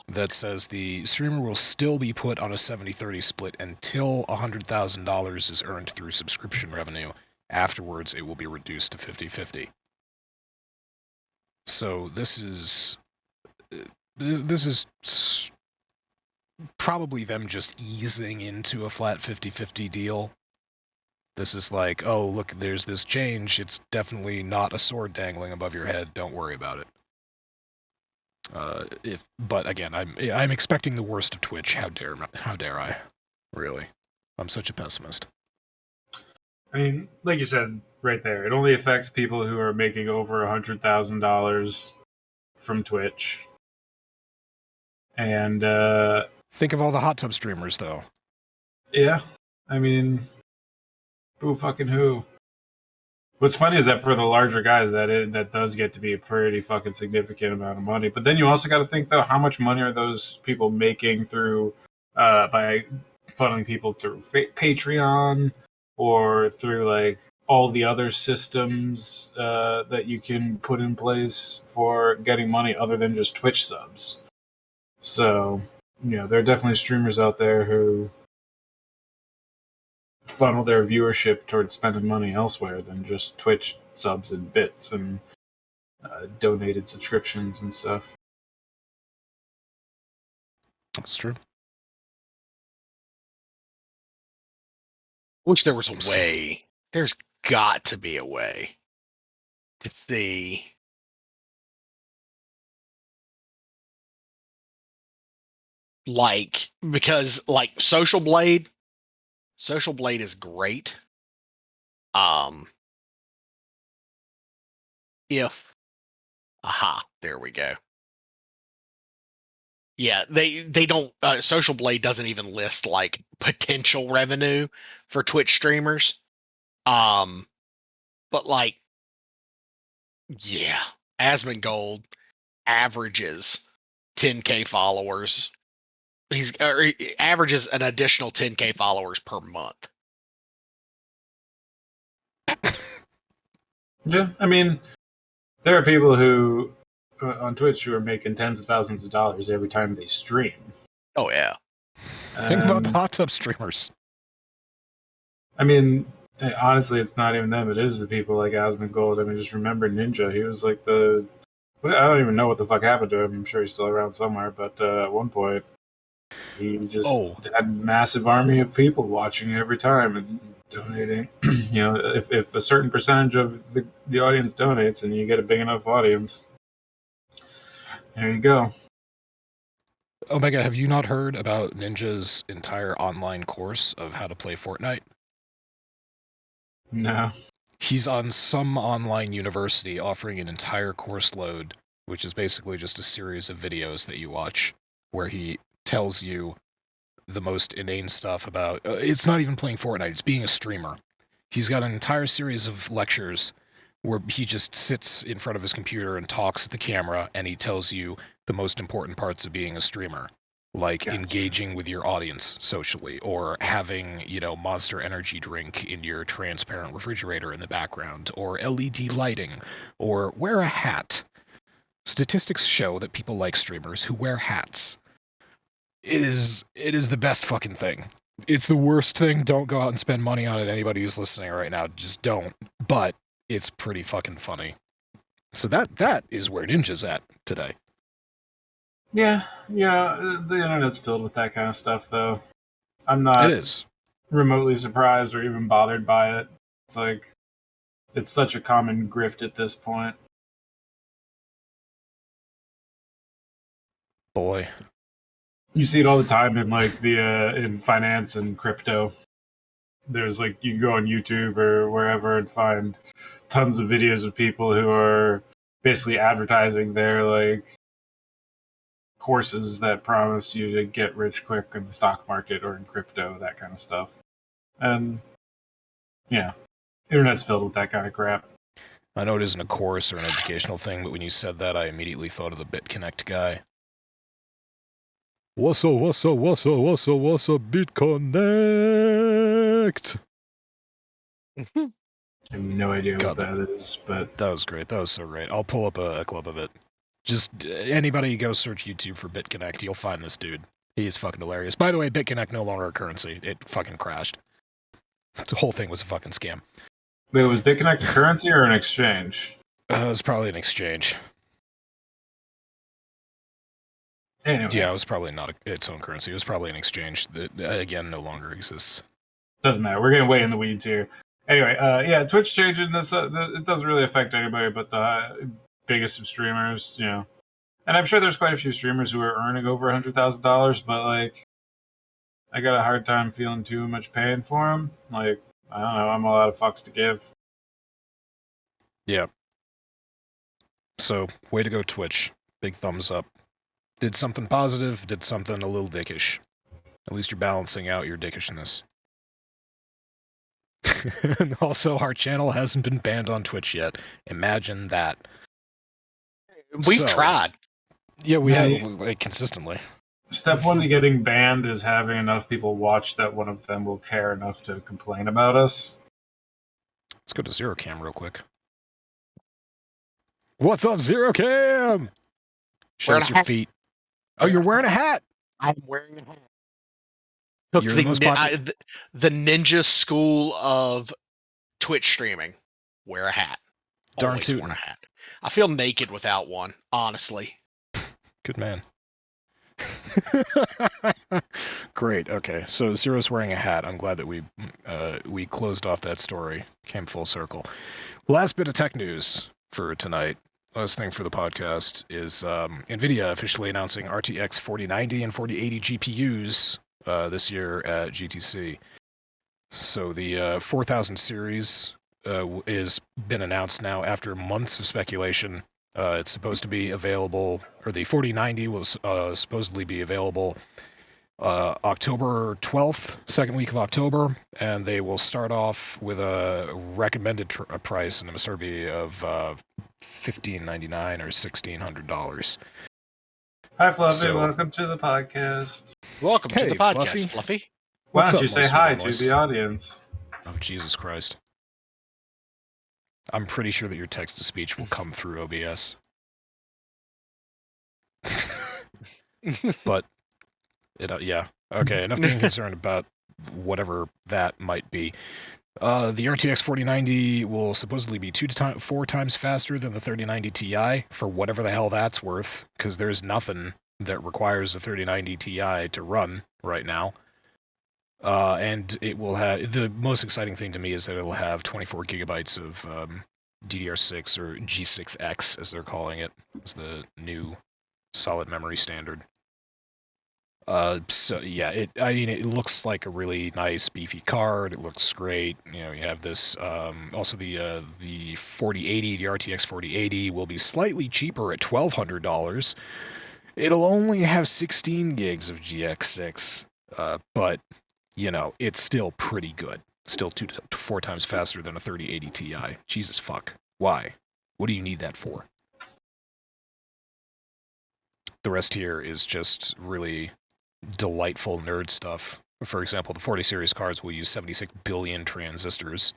that says the streamer will still be put on a 70-30 split until $100,000 is earned through subscription revenue. Afterwards, it will be reduced to 50-50. So this is probably them just easing into a flat 50-50 deal. This is like, oh, look, there's this change. It's definitely not a sword dangling above your head. Don't worry about it. But again, I'm expecting the worst of Twitch. How dare I? Really, I'm such a pessimist. I mean, like you said right there, it only affects people who are making over $100,000 from Twitch. And think of all the hot tub streamers, though. Yeah, I mean, who fucking who? What's funny is that for the larger guys, that does get to be a pretty fucking significant amount of money. But then you also got to think, though, how much money are those people making through by funneling people through Patreon or through like all the other systems that you can put in place for getting money other than just Twitch subs. So, there are definitely streamers out there who funnel their viewership towards spending money elsewhere than just Twitch subs and bits and donated subscriptions and stuff. That's true. Wish there was a way. There's got to be a way to see. Like, because like Social Blade is great. If there we go. Yeah, they don't Social Blade doesn't even list like potential revenue for Twitch streamers. But like, yeah, Asmongold averages 10K followers. He averages an additional 10K followers per month. Yeah, I mean, there are people who on Twitch who are making tens of thousands of dollars every time they stream. Oh yeah. Think about the hot tub streamers. I mean, honestly, it's not even them. It is the people like Asmongold. I mean, just remember Ninja. He was like I don't even know what the fuck happened to him. I'm sure he's still around somewhere. But at one point, he just had a massive army of people watching every time and donating. If a certain percentage of the audience donates and you get a big enough audience, there you go. Omega, have you not heard about Ninja's entire online course of how to play Fortnite? No. He's on some online university offering an entire course load, which is basically just a series of videos that you watch, where he tells you the most inane stuff about... it's not even playing Fortnite, it's being a streamer. He's got an entire series of lectures where he just sits in front of his computer and talks at the camera, and he tells you the most important parts of being a streamer. Like engaging with your audience socially, or having, Monster Energy drink in your transparent refrigerator in the background, or LED lighting, or wear a hat. Statistics show that people like streamers who wear hats. It is the best fucking thing. It's the worst thing. Don't go out and spend money on it. Anybody who's listening right now, just don't. But it's pretty fucking funny. So that is where Ninja's at today. Yeah, the internet's filled with that kind of stuff, though. I'm not remotely surprised or even bothered by it. It's like, it's such a common grift at this point. Boy. You see it all the time in like in finance and crypto. There's like, you can go on YouTube or wherever and find tons of videos of people who are basically advertising their like courses that promise you to get rich quick in the stock market or in crypto, that kind of stuff. And internet's filled with that kind of crap. I know it isn't a course or an educational thing, but when you said that, I immediately thought of the BitConnect guy. What's up, BitConnect? I have no idea what that is, but... That was great. That was so great. I'll pull up a clip of it. Just anybody go search YouTube for BitConnect, you'll find this dude. He is fucking hilarious. By the way, BitConnect no longer a currency. It fucking crashed. The whole thing was a fucking scam. Wait, was BitConnect a currency or an exchange? It was probably an exchange. Anyway. Yeah, it was probably not its own currency. It was probably an exchange that, again, no longer exists. Doesn't matter. We're getting way in the weeds here. Anyway, Twitch changing this. It doesn't really affect anybody but the biggest of streamers, And I'm sure there's quite a few streamers who are earning over $100,000, but like, I got a hard time feeling too much pain for them. Like, I don't know. I'm all out of fucks to give. Yeah. So, way to go, Twitch. Big thumbs up. Did something positive, did something a little dickish. At least you're balancing out your dickishness. And also, our channel hasn't been banned on Twitch yet. Imagine that. We've So- tried. Yeah, we Yeah, have, like, consistently. Step one to getting banned is having enough people watch that one of them will care enough to complain about us. Let's go to Zero Cam real quick. What's up, Zero Cam? Show us Wearing a your hat. feet. Oh, you're wearing a hat. I'm wearing a hat. Took You're the, the most the ninja school of Twitch streaming. Wear a hat. Darn Always tootin'. worn a hat. I feel naked without one, honestly. Good man. Great. Okay, so Zero's wearing a hat. I'm glad that we closed off that story. Came full circle. Last bit of tech news for tonight. Last thing for the podcast is NVIDIA officially announcing RTX 4090 and 4080 GPUs this year at GTC. So the 4000 series is been announced now after months of speculation. It's supposed to be available, or the 4090 will supposedly be available October 12th, second week of October, and they will start off with a recommended price in MSRP of $1,599 or $1,600. Hi, Fluffy. So- Welcome to the podcast. Welcome to Hey, the podcast, Fluffy. Fluffy. Why What's don't up, you say Moist hi and to Moist? the audience? Oh, Jesus Christ. I'm pretty sure that your text-to-speech will come through OBS. But, yeah. Okay, enough being concerned about whatever that might be. The RTX 4090 will supposedly be 4 times faster than the 3090 Ti, for whatever the hell that's worth, because there's nothing that requires a 3090 Ti to run right now. And it will have, the most exciting thing to me is that it'll have 24 gigabytes of DDR6 or G6X, as they're calling it. It's the new solid memory standard. So yeah, it looks like a really nice beefy card. It looks great. You know, you have this. Also, the 4080, the RTX 4080 will be slightly cheaper at $1,200. It'll only have 16 gigs of GX6, but you know, it's still pretty good. Still 2 to 4 times faster than a 3080 Ti. Jesus fuck. Why? What do you need that for? The rest here is just really delightful nerd stuff. For example, the 40 series cards will use 76 billion transistors.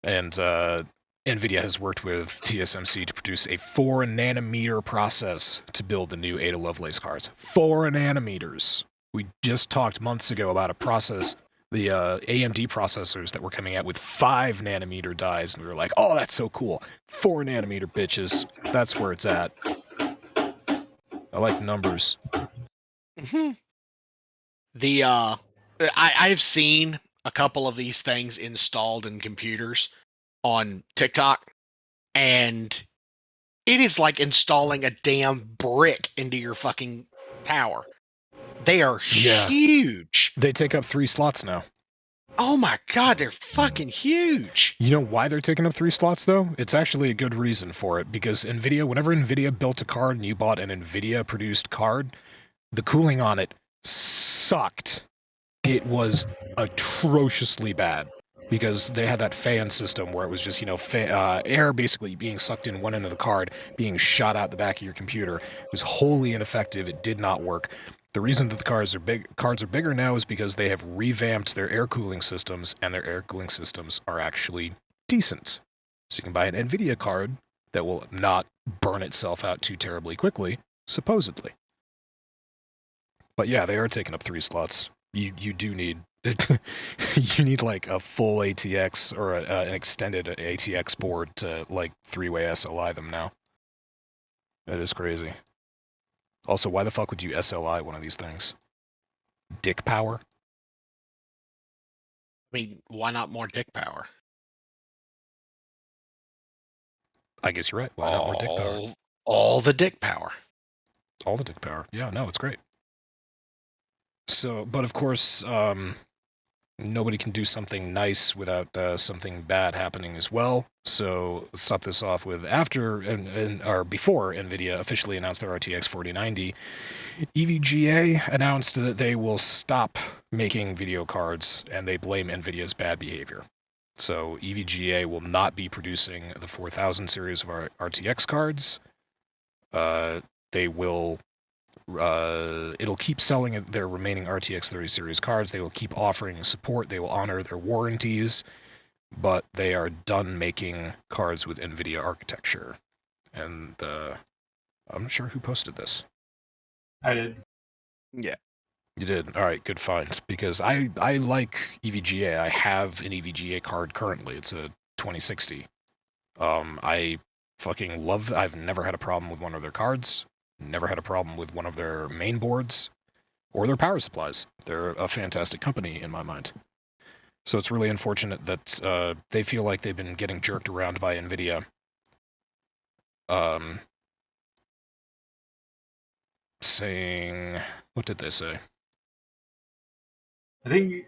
And NVIDIA has worked with TSMC to produce a 4 nanometer process to build the new Ada Lovelace cards. 4 nanometers. We just talked months ago about a process, the AMD processors that were coming out with 5 nanometer dies, and we were like, oh, that's so cool. 4 nanometer, bitches. That's where it's at. I like numbers. Mm-hmm. I've seen a couple of these things installed in computers on TikTok, and it is like installing a damn brick into your fucking tower. They are Yeah. huge. They take up 3 slots now. Oh my god, they're fucking huge. You know why they're taking up 3 slots, though? It's actually a good reason for it, because NVIDIA, whenever NVIDIA built a card and you bought an NVIDIA-produced card, the cooling on it sucked. It was atrociously bad, because they had that fan system where it was just, you know, air basically being sucked in one end of the card, being shot out the back of your computer. It was wholly ineffective. It did not work. The reason that the cards are bigger now is because they have revamped their air cooling systems, and their air cooling systems are actually decent. So you can buy an NVIDIA card that will not burn itself out too terribly quickly, supposedly. But yeah, they are taking up 3 slots. You do need you need like a full ATX or an extended ATX board to like 3-way SLI them now. That is crazy. Also, why the fuck would you SLI one of these things? Dick power? I mean, why not more dick power? I guess you're right. Why not more dick power? All the dick power. All the dick power. Yeah, no, it's great. So, but of course, nobody can do something nice without something bad happening as well. So let's start this off with or before NVIDIA officially announced their RTX 4090, EVGA announced that they will stop making video cards, and they blame NVIDIA's bad behavior. So EVGA will not be producing the 4000 series of RTX cards. They will it'll keep selling their remaining RTX 30 series cards. They will keep offering support. They will honor their warranties, but they are done making cards with NVIDIA architecture. And I'm not sure who posted this. I did. Yeah. You did? All right, good find. Because I like EVGA. I have an EVGA card currently. It's a 2060. I fucking love. I've never had a problem with one of their cards. Never had a problem with one of their main boards or their power supplies. They're a fantastic company in my mind. So it's really unfortunate that they feel like they've been getting jerked around by NVIDIA. Saying, what did they say? I think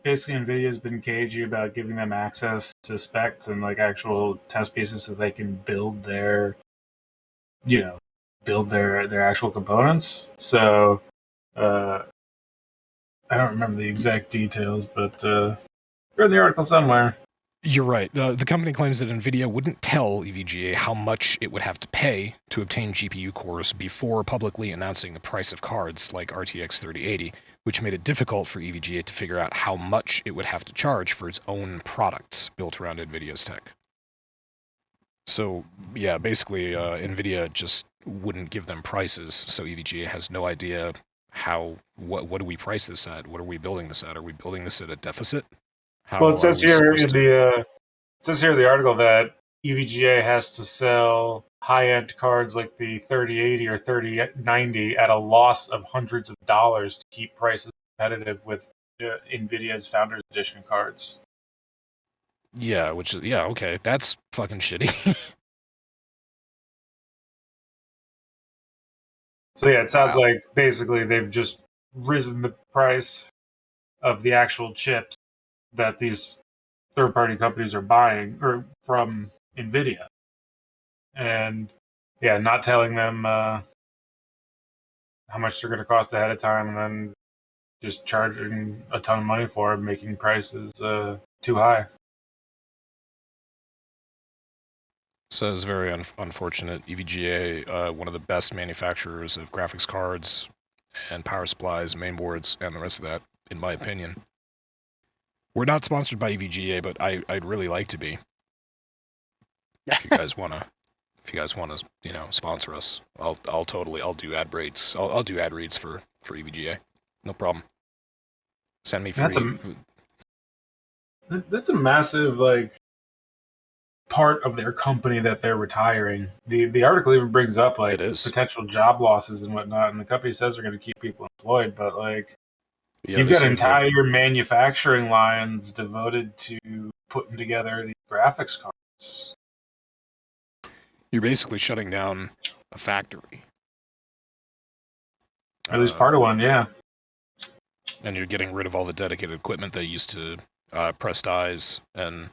basically NVIDIA's been cagey about giving them access to specs and like actual test pieces so they can build their, their actual components. So I don't remember the exact details, but they're in the article somewhere. You're right. The company claims that NVIDIA wouldn't tell EVGA how much it would have to pay to obtain GPU cores before publicly announcing the price of cards like RTX 3080, which made it difficult for EVGA to figure out how much it would have to charge for its own products built around NVIDIA's tech. So, yeah, basically, NVIDIA just wouldn't give them prices, so EVGA has no idea what do we price this at? What are we building this at? Are we building this at a deficit? Well, it says here in the article that EVGA has to sell high-end cards like the 3080 or 3090 at a loss of hundreds of dollars to keep prices competitive with NVIDIA's Founders Edition cards. Yeah, okay, that's fucking shitty. So yeah, it sounds like basically they've just risen the price of the actual chips that these third-party companies are buying or from NVIDIA, and yeah, not telling them how much they're going to cost ahead of time, and then just charging a ton of money for it, making prices too high. So it's very unfortunate. EVGA, one of the best manufacturers of graphics cards and power supplies, mainboards, and the rest of that, in my opinion. We're not sponsored by EVGA, but I'd really like to be. If you guys wanna, sponsor us, I'll do ad reads. I'll do ad reads for EVGA. No problem. Send me free. That's a massive part of their company that they're retiring. The article even brings up potential job losses and whatnot, and the company says they're going to keep people employed, but you've got entire manufacturing lines devoted to putting together these graphics cards. You're basically shutting down a factory. At least part of one, yeah. And you're getting rid of all the dedicated equipment they used to press dies and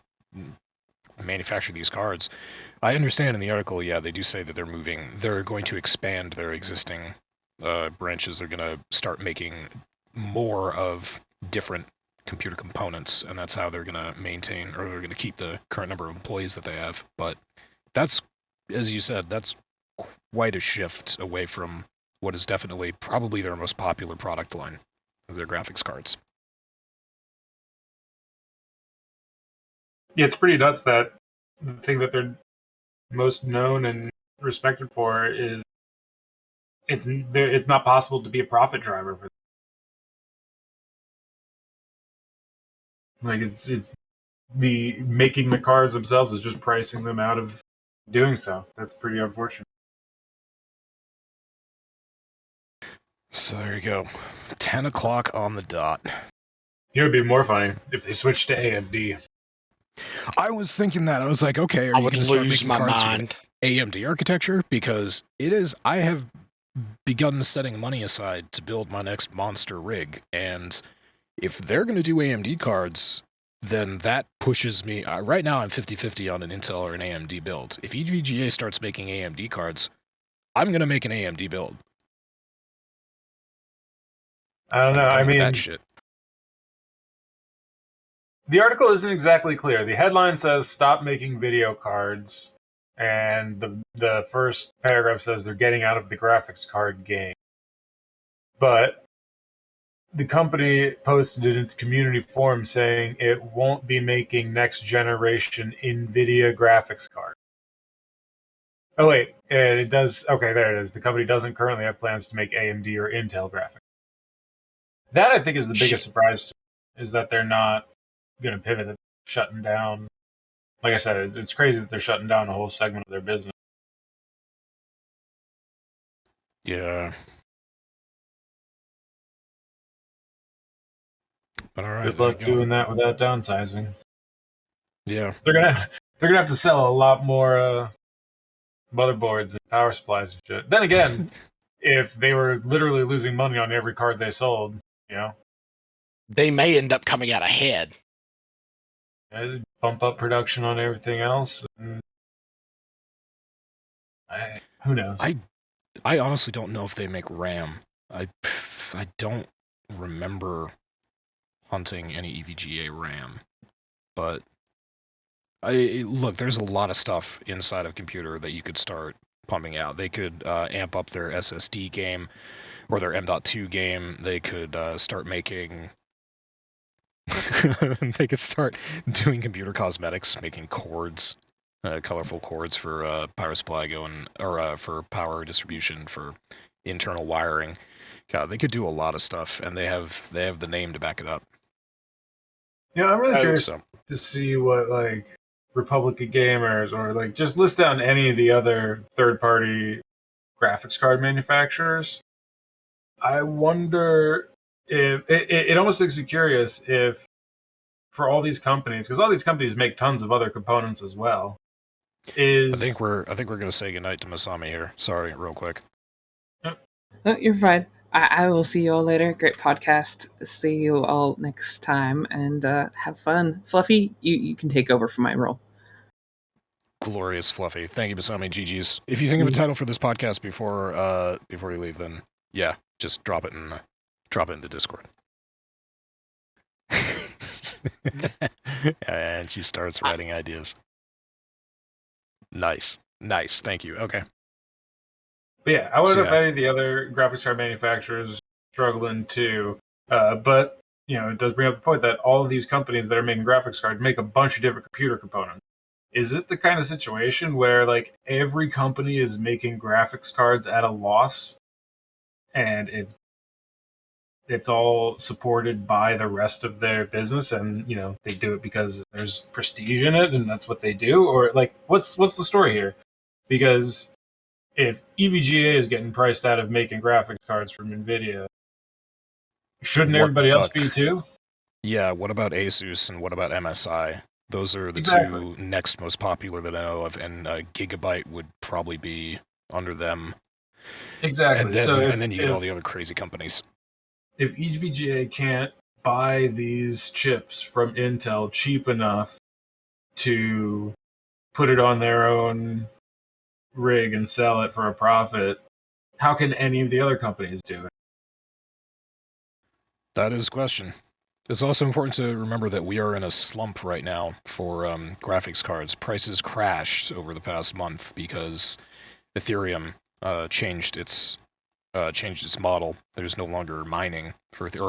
manufacture these cards. I understand in the article, yeah, they do say that they're going to expand their existing branches. They're going to start making more of different computer components, and that's how they're going to maintain, or they're going to keep the current number of employees that they have. But that's, as you said, that's quite a shift away from what is definitely probably their most popular product line, their graphics cards. Yeah, it's pretty nuts that the thing that they're most known and respected for is it's not possible to be a profit driver for them. It's the making the cards themselves is just pricing them out of doing so. That's pretty unfortunate. So there you go. 10 o'clock on the dot. It would be more funny if they switched to AMD. I was thinking that. I was like, okay, are you going to start making cards with AMD architecture? Because I have begun setting money aside to build my next monster rig, and If they're going to do AMD cards, then that pushes me. Right now, I'm 50-50 on an Intel or an AMD build. If EVGA starts making AMD cards, I'm going to make an AMD build. I don't know. I mean, that shit. The article isn't exactly clear. The headline says stop making video cards, and the first paragraph says they're getting out of the graphics card game. But the company posted in its community forum saying it won't be making next generation NVIDIA graphics card. Oh wait, and it does. Okay, there it is. The company doesn't currently have plans to make AMD or Intel graphics. That I think is the biggest surprise to me, is that they're not going to pivot it, shutting down. Like I said, it's crazy that they're shutting down a whole segment of their business. Yeah. But all right. Good luck doing that without downsizing. Yeah. They're gonna have to sell a lot more motherboards and power supplies and shit. Then again, if they were literally losing money on every card they sold, they may end up coming out ahead. Bump up production on everything else. Who knows? I honestly don't know if they make RAM. I don't remember hunting any EVGA RAM, but look, there's a lot of stuff inside of a computer that you could start pumping out. They could amp up their SSD game or their M.2 game. They could start making. They could start doing computer cosmetics, making cords, colorful cords for power supply for power distribution, for internal wiring. God, they could do a lot of stuff, and they have the name to back it up. Yeah, I'm really curious to see what Republic of Gamers or just list down any of the other third-party graphics card manufacturers. I wonder if it almost makes me curious if for all these companies, because all these companies make tons of other components as well. I think we're gonna say goodnight to Masami here. Sorry, real quick. Oh, you're fine. I will see you all later. Great podcast. See you all next time, and have fun. Fluffy, you can take over for my role. Glorious, Fluffy. Thank you, Masami. GG's. If you think of a title for this podcast before you leave, then yeah, just drop it in the Discord. And she starts writing ideas. Nice. Thank you. Okay. But yeah, I wonder if any of the other graphics card manufacturers struggling too. But it does bring up the point that all of these companies that are making graphics cards make a bunch of different computer components. Is it the kind of situation where every company is making graphics cards at a loss, and it's all supported by the rest of their business, and they do it because there's prestige in it, and that's what they do? Or what's the story here? Because if EVGA is getting priced out of making graphics cards from NVIDIA, shouldn't everybody else be too? Yeah, what about Asus and what about MSI? Those are the two next most popular that I know of, and Gigabyte would probably be under them. Exactly. And then you get all the other crazy companies. If EVGA can't buy these chips from Intel cheap enough to put it on their own rig and sell it for a profit, how can any of the other companies do it? That is a question. It's also important to remember that we are in a slump right now for graphics cards. Prices crashed over the past month because Ethereum changed its model. There's no longer mining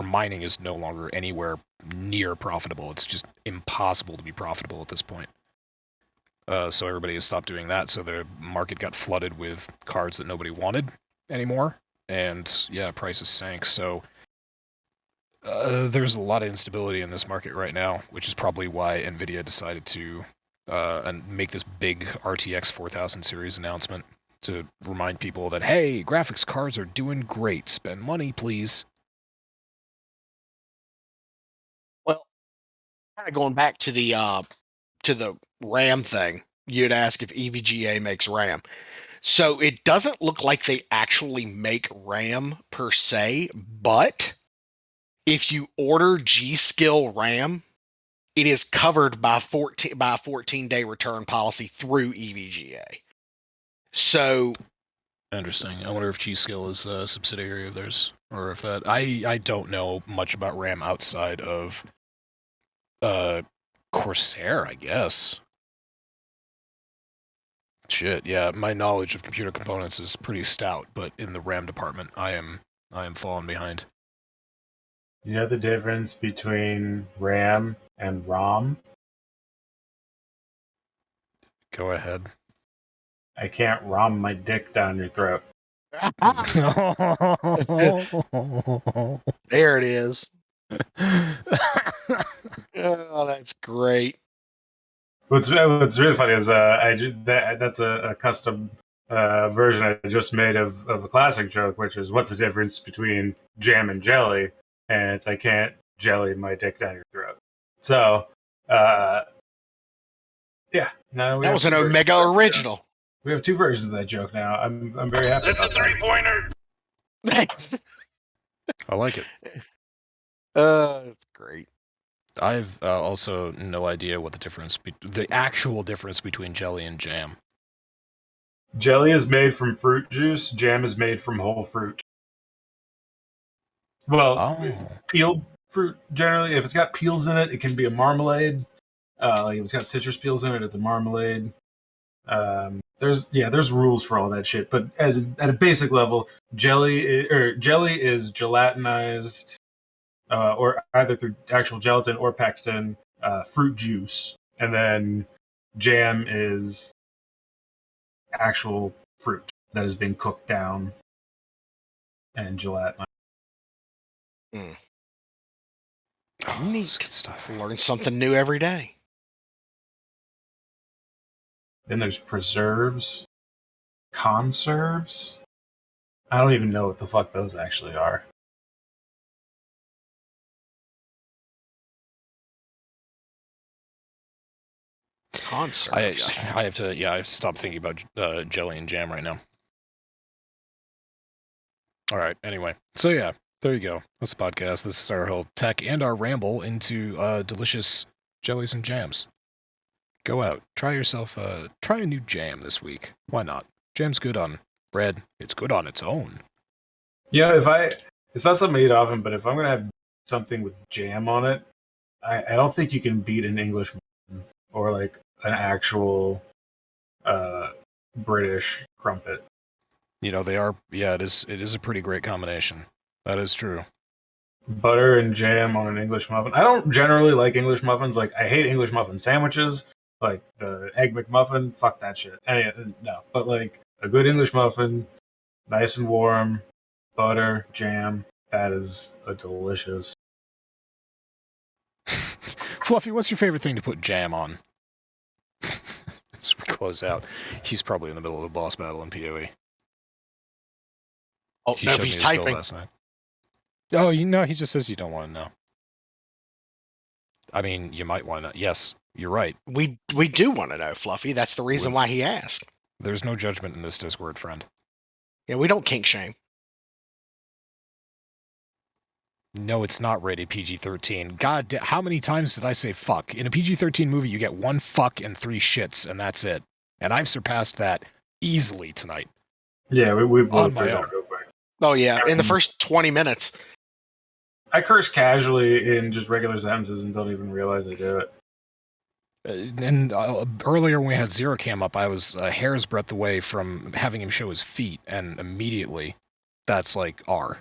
mining is no longer anywhere near profitable. It's just impossible to be profitable at this point. So everybody has stopped doing that. So the market got flooded with cards that nobody wanted anymore, and yeah, prices sank. So there's a lot of instability in this market right now, which is probably why NVIDIA decided to make this big RTX 4000 series announcement to remind people that, hey, graphics cards are doing great. Spend money, please. Well, kind of going back to the RAM thing, you'd ask if EVGA makes RAM. So it doesn't look like they actually make RAM per se, but if you order G-Skill RAM, it is covered by a 14-day return policy through EVGA. So Interesting. I wonder if G-Skill is a subsidiary of theirs, or if that. I don't know much about RAM outside of Corsair, I guess. Shit, yeah. My knowledge of computer components is pretty stout, but in the RAM department, I am falling behind. You know the difference between RAM and ROM? Go ahead. I can't ROM my dick down your throat. there it is. Oh, that's great. What's really funny is that's a custom version I just made of a classic joke, which is what's the difference between jam and jelly? And it's I can't jelly my dick down your throat. So yeah, no, That was an Omega original. We have two versions of that joke now. I'm very happy. That's a 3-pointer. Thanks. I like it. That's great. I've also no idea what the actual difference between jelly and jam. Jelly is made from fruit juice. Jam is made from whole fruit. Well, peeled fruit generally. If it's got peels in it, it can be a marmalade. Like if it's got citrus peels in it, it's a marmalade. There's rules for all that shit. But at a basic level, jelly is gelatinized, or either through actual gelatin or pectin, fruit juice, and then jam is actual fruit that is being cooked down and gelatinized. Neat. Good stuff. Learn something new every day. Then there's preserves, conserves. I don't even know what the fuck those actually are. Concerts. I have to stop thinking about jelly and jam right now. All right. Anyway, so yeah, there you go. That's the podcast. This is our whole tech and our ramble into delicious jellies and jams. Go out, try a new jam this week. Why not? Jam's good on bread. It's good on its own. Yeah, it's not something I eat often, but if I'm gonna have something with jam on it, I don't think you can beat an English muffin or like an actual British crumpet. You know, they are, yeah, it is a pretty great combination. That is true. Butter and jam on an English muffin. I don't generally like English muffins. Like, I hate English muffin sandwiches. Like, the Egg McMuffin, fuck that shit. No. But, like, a good English muffin, nice and warm, butter, jam, that is a delicious. Fluffy, what's your favorite thing to put jam on? As we close out, he's probably in the middle of a boss battle in PoE. Oh, no, he's typing. Last night. Oh, he just says you don't want to know. I mean, you might want to. Yes, you're right. We do want to know, Fluffy. That's the reason why he asked. There's no judgment in this Discord, friend. Yeah, we don't kink shame. No, it's not rated PG-13. God, how many times did I say fuck? In a PG-13 movie, you get 1 fuck and 3 shits, and that's it. And I've surpassed that easily tonight. Yeah, we blew On through my that own. real quick. Oh, yeah. In the first 20 minutes. I curse casually in just regular sentences and don't even realize I do it. And earlier when we had Zero Cam up, I was a hair's breadth away from having him show his feet, and immediately, that's like R.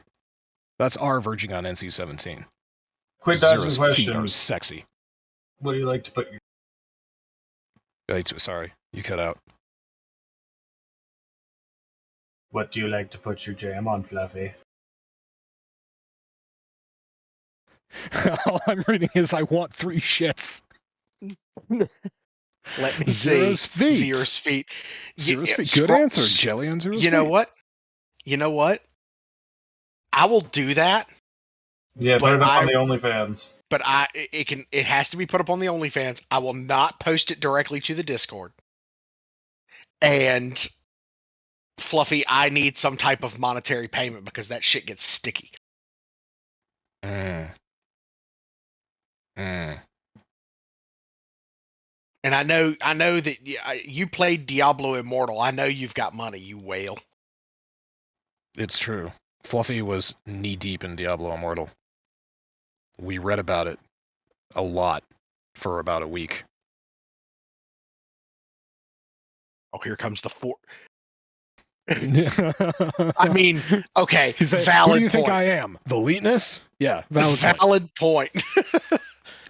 That's R verging on NC-17. Quick Zero's dodging feet are question. sexy. What do you like to put your... Sorry, you cut out. What do you like to put your jam on, Fluffy? All I'm reading is I want 3 shits. Let me Zero's see. feet. Zero's feet. Zero's feet. Good answer. Jelly on Zero's feet. You know what? You know what? I will do that. Yeah, put it up on the OnlyFans. But it has to be put up on the OnlyFans. I will not post it directly to the Discord. And Fluffy, I need some type of monetary payment because that shit gets sticky. Mm. Mm. And I know that you played Diablo Immortal. I know you've got money, you whale. It's true. Fluffy was knee-deep in Diablo Immortal. We read about it a lot for about a week. Oh, here comes the four. I I mean, okay, He said, valid who do you point. think I am? The Leetness? Yeah, valid point. Valid point.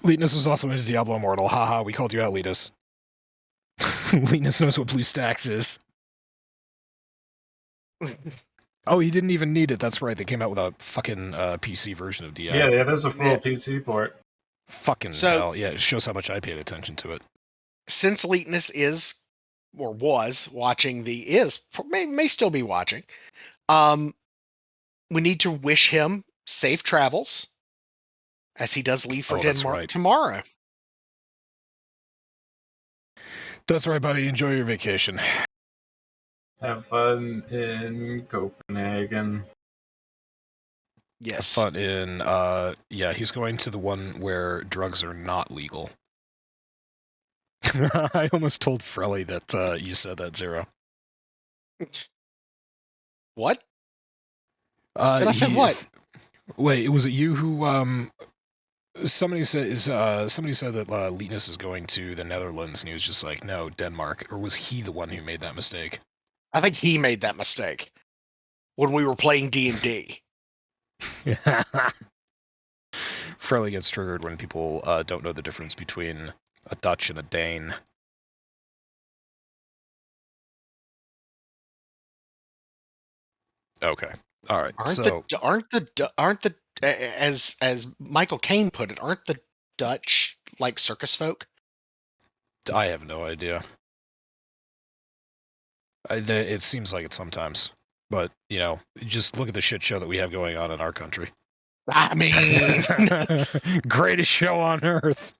Leetness was also into Diablo Immortal. Haha, we called you out, Leetness. Leetness knows what BlueStacks is. Oh, he didn't even need it. That's right. They came out with a fucking PC version of DI. Yeah, there's a full PC port. Fucking hell. Yeah, it shows how much I paid attention to it. Since Leetness is or was watching may still be watching, we need to wish him safe travels as he does leave for Denmark tomorrow. That's right, buddy. Enjoy your vacation. Have fun in Copenhagen. Yes. Have fun in, yeah, he's going to the one where drugs are not legal. I almost told Frelly that you said that, Zero. What? Did I say what? Wait, was it you who, somebody said that Leetness is going to the Netherlands, and he was just like, no, Denmark. Or was he the one who made that mistake? I think he made that mistake when we were playing D&D. Frelly gets triggered when people don't know the difference between a Dutch and a Dane. Okay. All right. Aren't the as Michael Caine put it, aren't the Dutch like circus folk? I have no idea. It seems like it sometimes, but you know, just look at the shit show that we have going on in our country. I mean, greatest show on earth.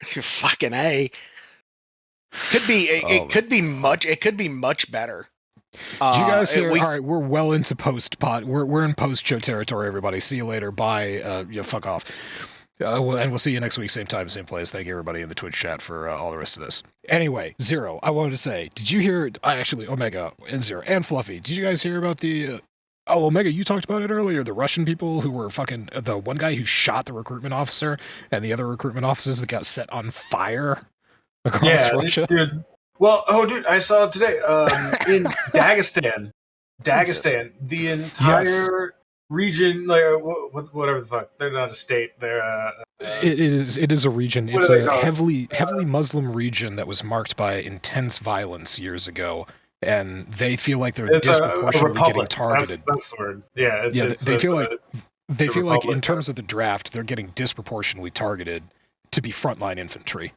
Fucking A. Could be it could be much better. Did you guys hear? All right, we're well into post-pod. We're in post-show territory, everybody. See you later. Bye. Fuck off. And we'll see you next week, same time, same place. Thank you, everybody in the Twitch chat for all the rest of this. Anyway, Zero, I wanted to say, did you hear, actually, Omega and Zero and Fluffy, did you guys hear about the, Omega, you talked about it earlier, the Russian people who were fucking, the one guy who shot the recruitment officer and the other recruitment officers that got set on fire across Russia? Dude. Well, dude, I saw it today, in Dagestan, the entire region, like whatever the fuck, they're not a state. They're it is a region. It's a heavily Muslim region that was marked by intense violence years ago, and they feel like they're disproportionately getting targeted. That's the word. Yeah, they feel like in terms of the draft, they're getting disproportionately targeted to be frontline infantry.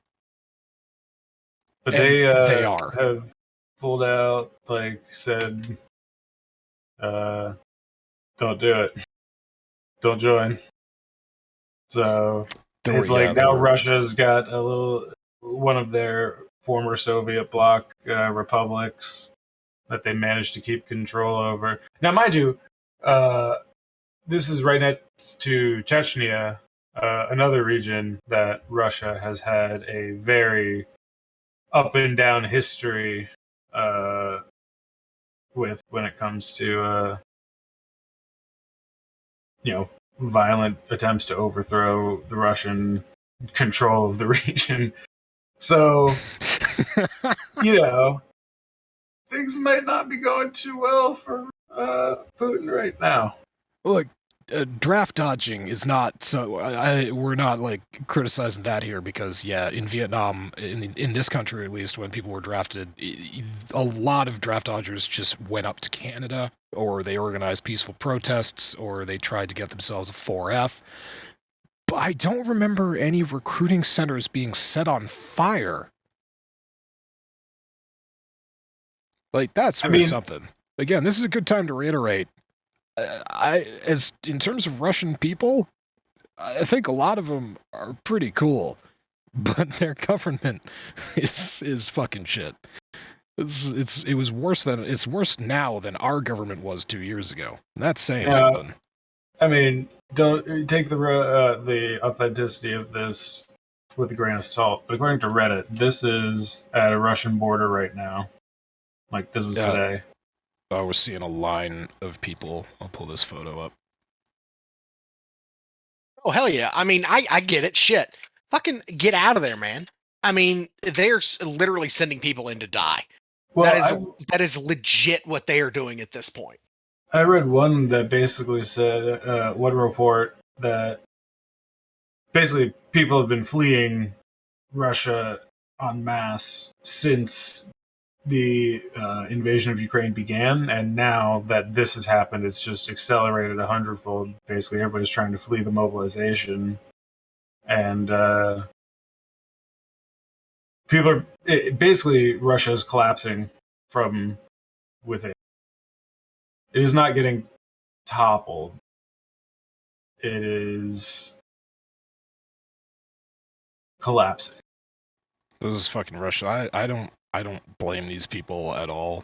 But they have pulled out, like said, don't do it. Don't join. So it's like now Russia's got one of their former Soviet bloc republics that they managed to keep control over. Now, mind you, this is right next to Chechnya, another region that Russia has had a very up and down history with when it comes to violent attempts to overthrow the Russian control of the region. So things might not be going too well for Putin right now. Look, draft dodging is not so. We're not like criticizing that here because in Vietnam, in this country at least, when people were drafted, a lot of draft dodgers just went up to Canada, or they organized peaceful protests, or they tried to get themselves a 4F. But I don't remember any recruiting centers being set on fire. Like that's really something. Again, this is a good time to reiterate. In terms of Russian people, I think a lot of them are pretty cool, but their government is fucking shit. It's worse now than our government was 2 years ago. And that's saying something. I mean, don't take the authenticity of this with a grain of salt. But according to Reddit, this is at a Russian border right now. Like, this was today. We're seeing a line of people. I'll pull this photo up. Oh, hell yeah. I mean, I get it. Shit. Fucking get out of there, man. I mean, they're literally sending people in to die. Well, that is legit what they are doing at this point. I read one that basically said, one report that basically people have been fleeing Russia en masse since the invasion of Ukraine began, and now that this has happened, it's just accelerated 100-fold. Basically, everybody's trying to flee the mobilization, and basically Russia is collapsing from within. It is not getting toppled. It is collapsing. This is fucking Russia. I don't blame these people at all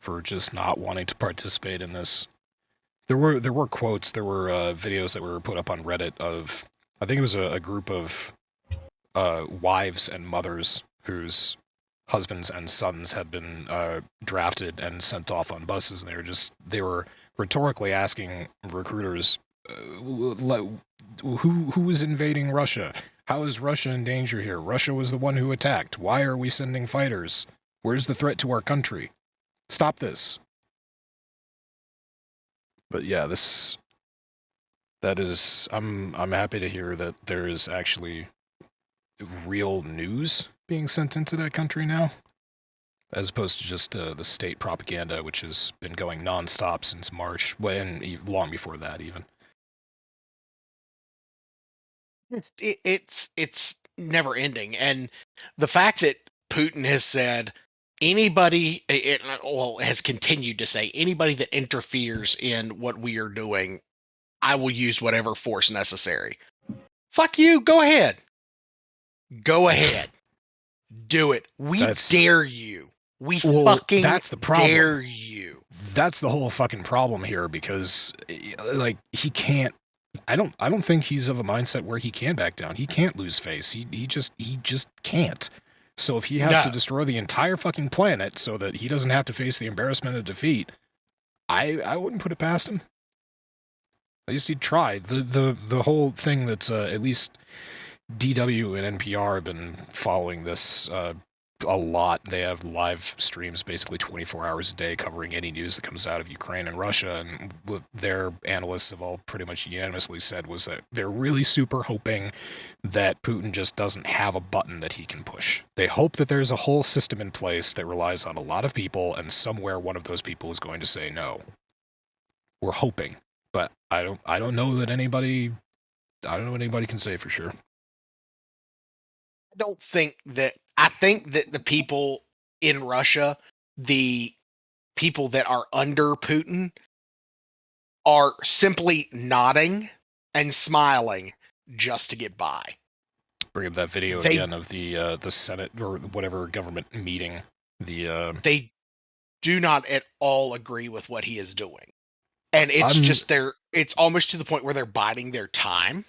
for just not wanting to participate in this. There were quotes, there were videos that were put up on Reddit of, I think it was a group of wives and mothers whose husbands and sons had been drafted and sent off on buses, and they were rhetorically asking recruiters, who is invading Russia? How is Russia in danger here? Russia was the one who attacked. Why are we sending fighters? Where's the threat to our country? Stop this. But yeah, I'm happy to hear that there is actually real news being sent into that country now, as opposed to just the state propaganda, which has been going nonstop since March, and long before that even. It's never ending, and the fact that Putin has said has continued to say anybody that interferes in what we are doing, I will use whatever force necessary. Fuck you. Go ahead. Go ahead. Do it. We dare you. We fucking that's the problem. Dare you. That's the whole fucking problem here, because like he can't. I don't think he's of a mindset where he can back down. He can't lose face. He just can't. So if he has to destroy the entire fucking planet so that he doesn't have to face the embarrassment of defeat, I wouldn't put it past him. At least he'd try. The whole thing that's at least DW and NPR have been following this a lot. They have live streams basically 24 hours a day covering any news that comes out of Ukraine and Russia, and what their analysts have all pretty much unanimously said was that they're really super hoping that Putin just doesn't have a button that he can push. They hope that there's a whole system in place that relies on a lot of people, and somewhere one of those people is going to say no. We're hoping, but I don't know that anybody can say for sure. I think that the people in Russia, the people that are under Putin, are simply nodding and smiling just to get by. Bring up that video again of the Senate or whatever government meeting. They do not at all agree with what he is doing, and it's almost to the point where they're biding their time.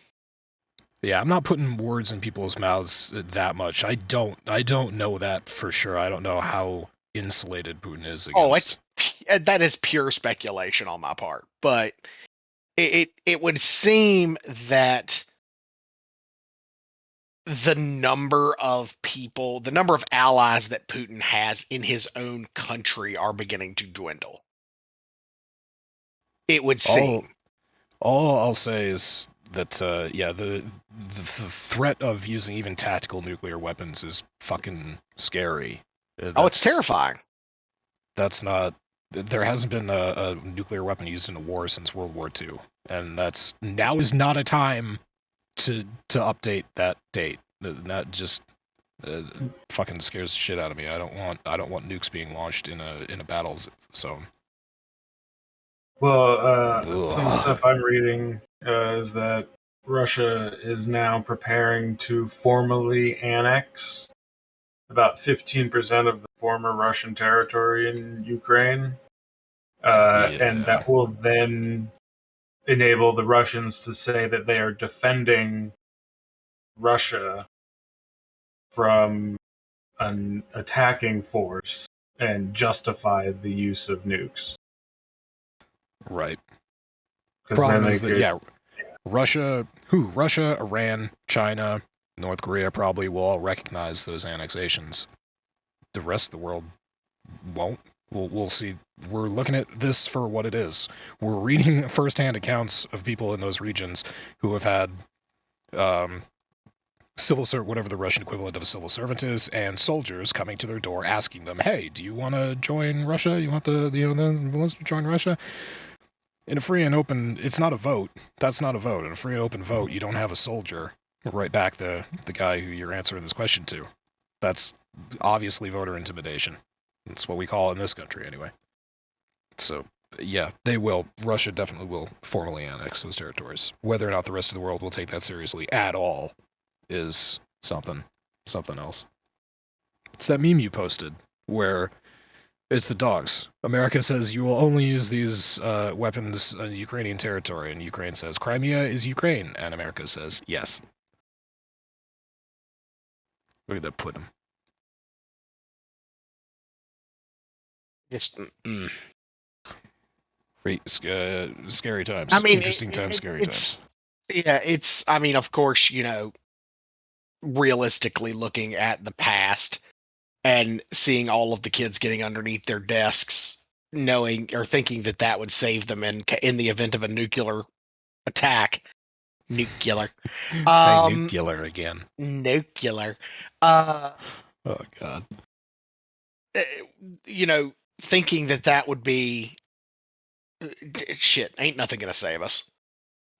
Yeah, I'm not putting words in people's mouths that much. I don't know that for sure. I don't know how insulated Putin is against. That is pure speculation on my part. But it would seem that the number of allies that Putin has in his own country are beginning to dwindle. It would seem. All I'll say is that the threat of using even tactical nuclear weapons is fucking scary. It's terrifying. That's not. There hasn't been a nuclear weapon used in a war since World War II, and now is not a time to update that date. That just fucking scares the shit out of me. I don't want nukes being launched in a battle zone. Well, some stuff I'm reading is that Russia is now preparing to formally annex about 15% of the former Russian territory in Ukraine. And that will then enable the Russians to say that they are defending Russia from an attacking force and justify the use of nukes. Right. Because then Problem they is that, could, yeah, Russia, Iran, China, North Korea probably will all recognize those annexations. The rest of the world won't. We'll see. We're looking at this for what it is. We're reading firsthand accounts of people in those regions who have had whatever the Russian equivalent of a civil servant is, and soldiers coming to their door asking them, "Hey, do you want to join Russia? You want the let's join Russia?" In a free and open, it's not a vote. That's not a vote. In a free and open vote, you don't have a soldier write back the guy who you're answering this question to. That's obviously voter intimidation. That's what we call it in this country, anyway. So, yeah, they will. Russia definitely will formally annex those territories. Whether or not the rest of the world will take that seriously at all is something else. It's that meme you posted where it's the dogs. America says you will only use these weapons on Ukrainian territory, and Ukraine says Crimea is Ukraine, and America says yes. Look at that Putin. Just, scary times. I mean, Interesting times, scary times. Yeah, I mean, of course, realistically looking at the past and seeing all of the kids getting underneath their desks, knowing or thinking that that would save them in the event of a nuclear attack. Nuclear. Say nuclear again. Nuclear. Oh, God. Thinking that would be shit, ain't nothing gonna save us.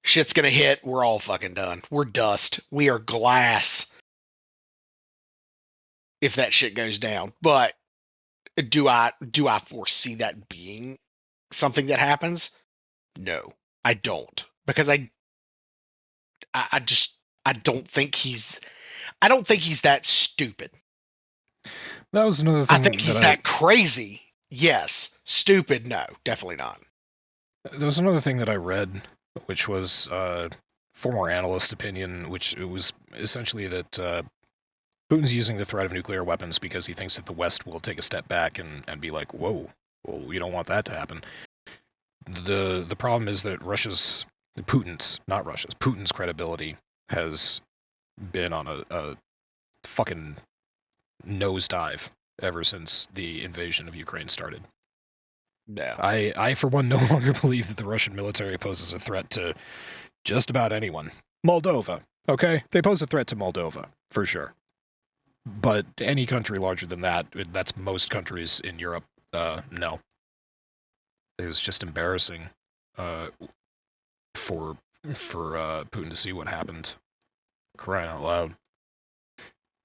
Shit's gonna hit, we're all fucking done. We're dust. We are glass if that shit goes down. But do I foresee that being something that happens? No, I don't. Because I don't think he's that stupid. That was another thing I think he's that crazy. Yes. Stupid, no, definitely not. There was another thing that I read, which was former analyst opinion, which it was essentially that Putin's using the threat of nuclear weapons because he thinks that the West will take a step back and be like, whoa, well, we don't want that to happen. The problem is that Putin's credibility has been on a fucking nosedive ever since the invasion of Ukraine started. No. I, for one, no longer believe that the Russian military poses a threat to just about anyone. Moldova, okay? They pose a threat to Moldova, for sure. But to any country larger than that, that's most countries in Europe, no. It was just embarrassing for Putin to see what happened. Crying out loud.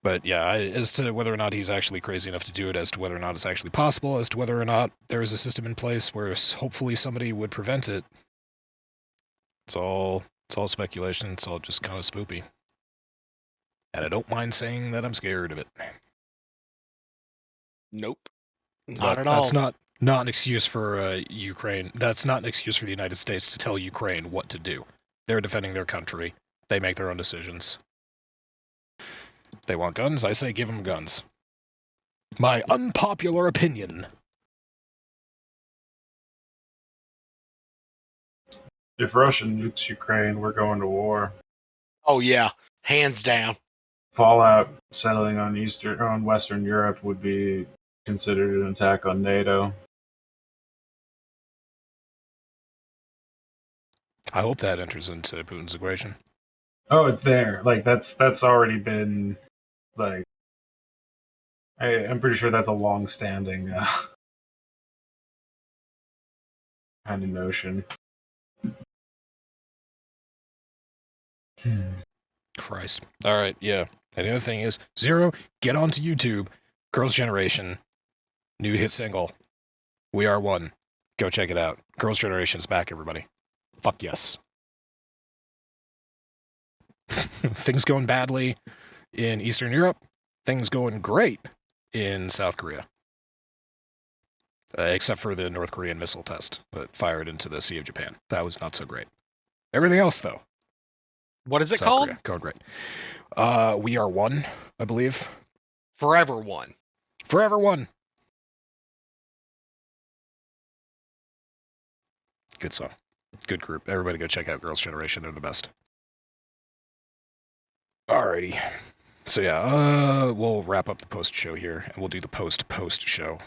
But yeah, as to whether or not he's actually crazy enough to do it, as to whether or not it's actually possible, as to whether or not there is a system in place where hopefully somebody would prevent it, it's all speculation. It's all just kind of spoopy. And I don't mind saying that I'm scared of it. Nope. Not But at all. That's not an excuse for Ukraine. That's not an excuse for the United States to tell Ukraine what to do. They're defending their country. They make their own decisions. They want guns? I say give them guns. My unpopular opinion. if Russia nukes Ukraine, we're going to war. Oh yeah, hands down. Fallout settling on Western Europe would be considered an attack on NATO. I hope that enters into Putin's equation. Oh, it's there. Like that's already been like. I'm pretty sure that's a long-standing kind of notion. Christ. All right, yeah. And the other thing is, Zero, get onto YouTube. Girls' Generation, new hit single. We Are One. Go check it out. Girls' Generation's back, everybody. Fuck yes. Things going badly in Eastern Europe. Things going great in South Korea. Except for the North Korean missile test that fired into the Sea of Japan. That was not so great. Everything else, though. What is it South called? Korea, going great. We Are One, I believe. Forever One. Forever One. Good song. Good group. Everybody go check out Girls' Generation. They're the best. Alrighty. So yeah, we'll wrap up the post show here, and we'll do the post show,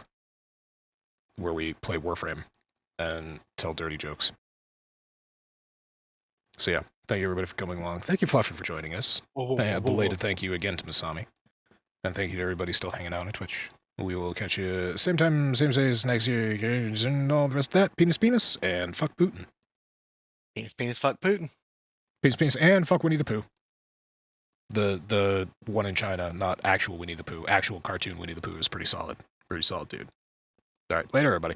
where we play Warframe and tell dirty jokes. So yeah, thank you everybody for coming along. Thank you, Fluffy, for joining us. Belated thank you again to Masami. And thank you to everybody still hanging out on Twitch. We will catch you same time, same days next year, and all the rest of that. Penis, penis, and fuck Putin. Penis, penis, fuck Putin. Penis, penis, and fuck Winnie the Pooh. The one in China, not actual Winnie the Pooh. Actual cartoon Winnie the Pooh is pretty solid. Pretty solid, dude. All right, later, everybody.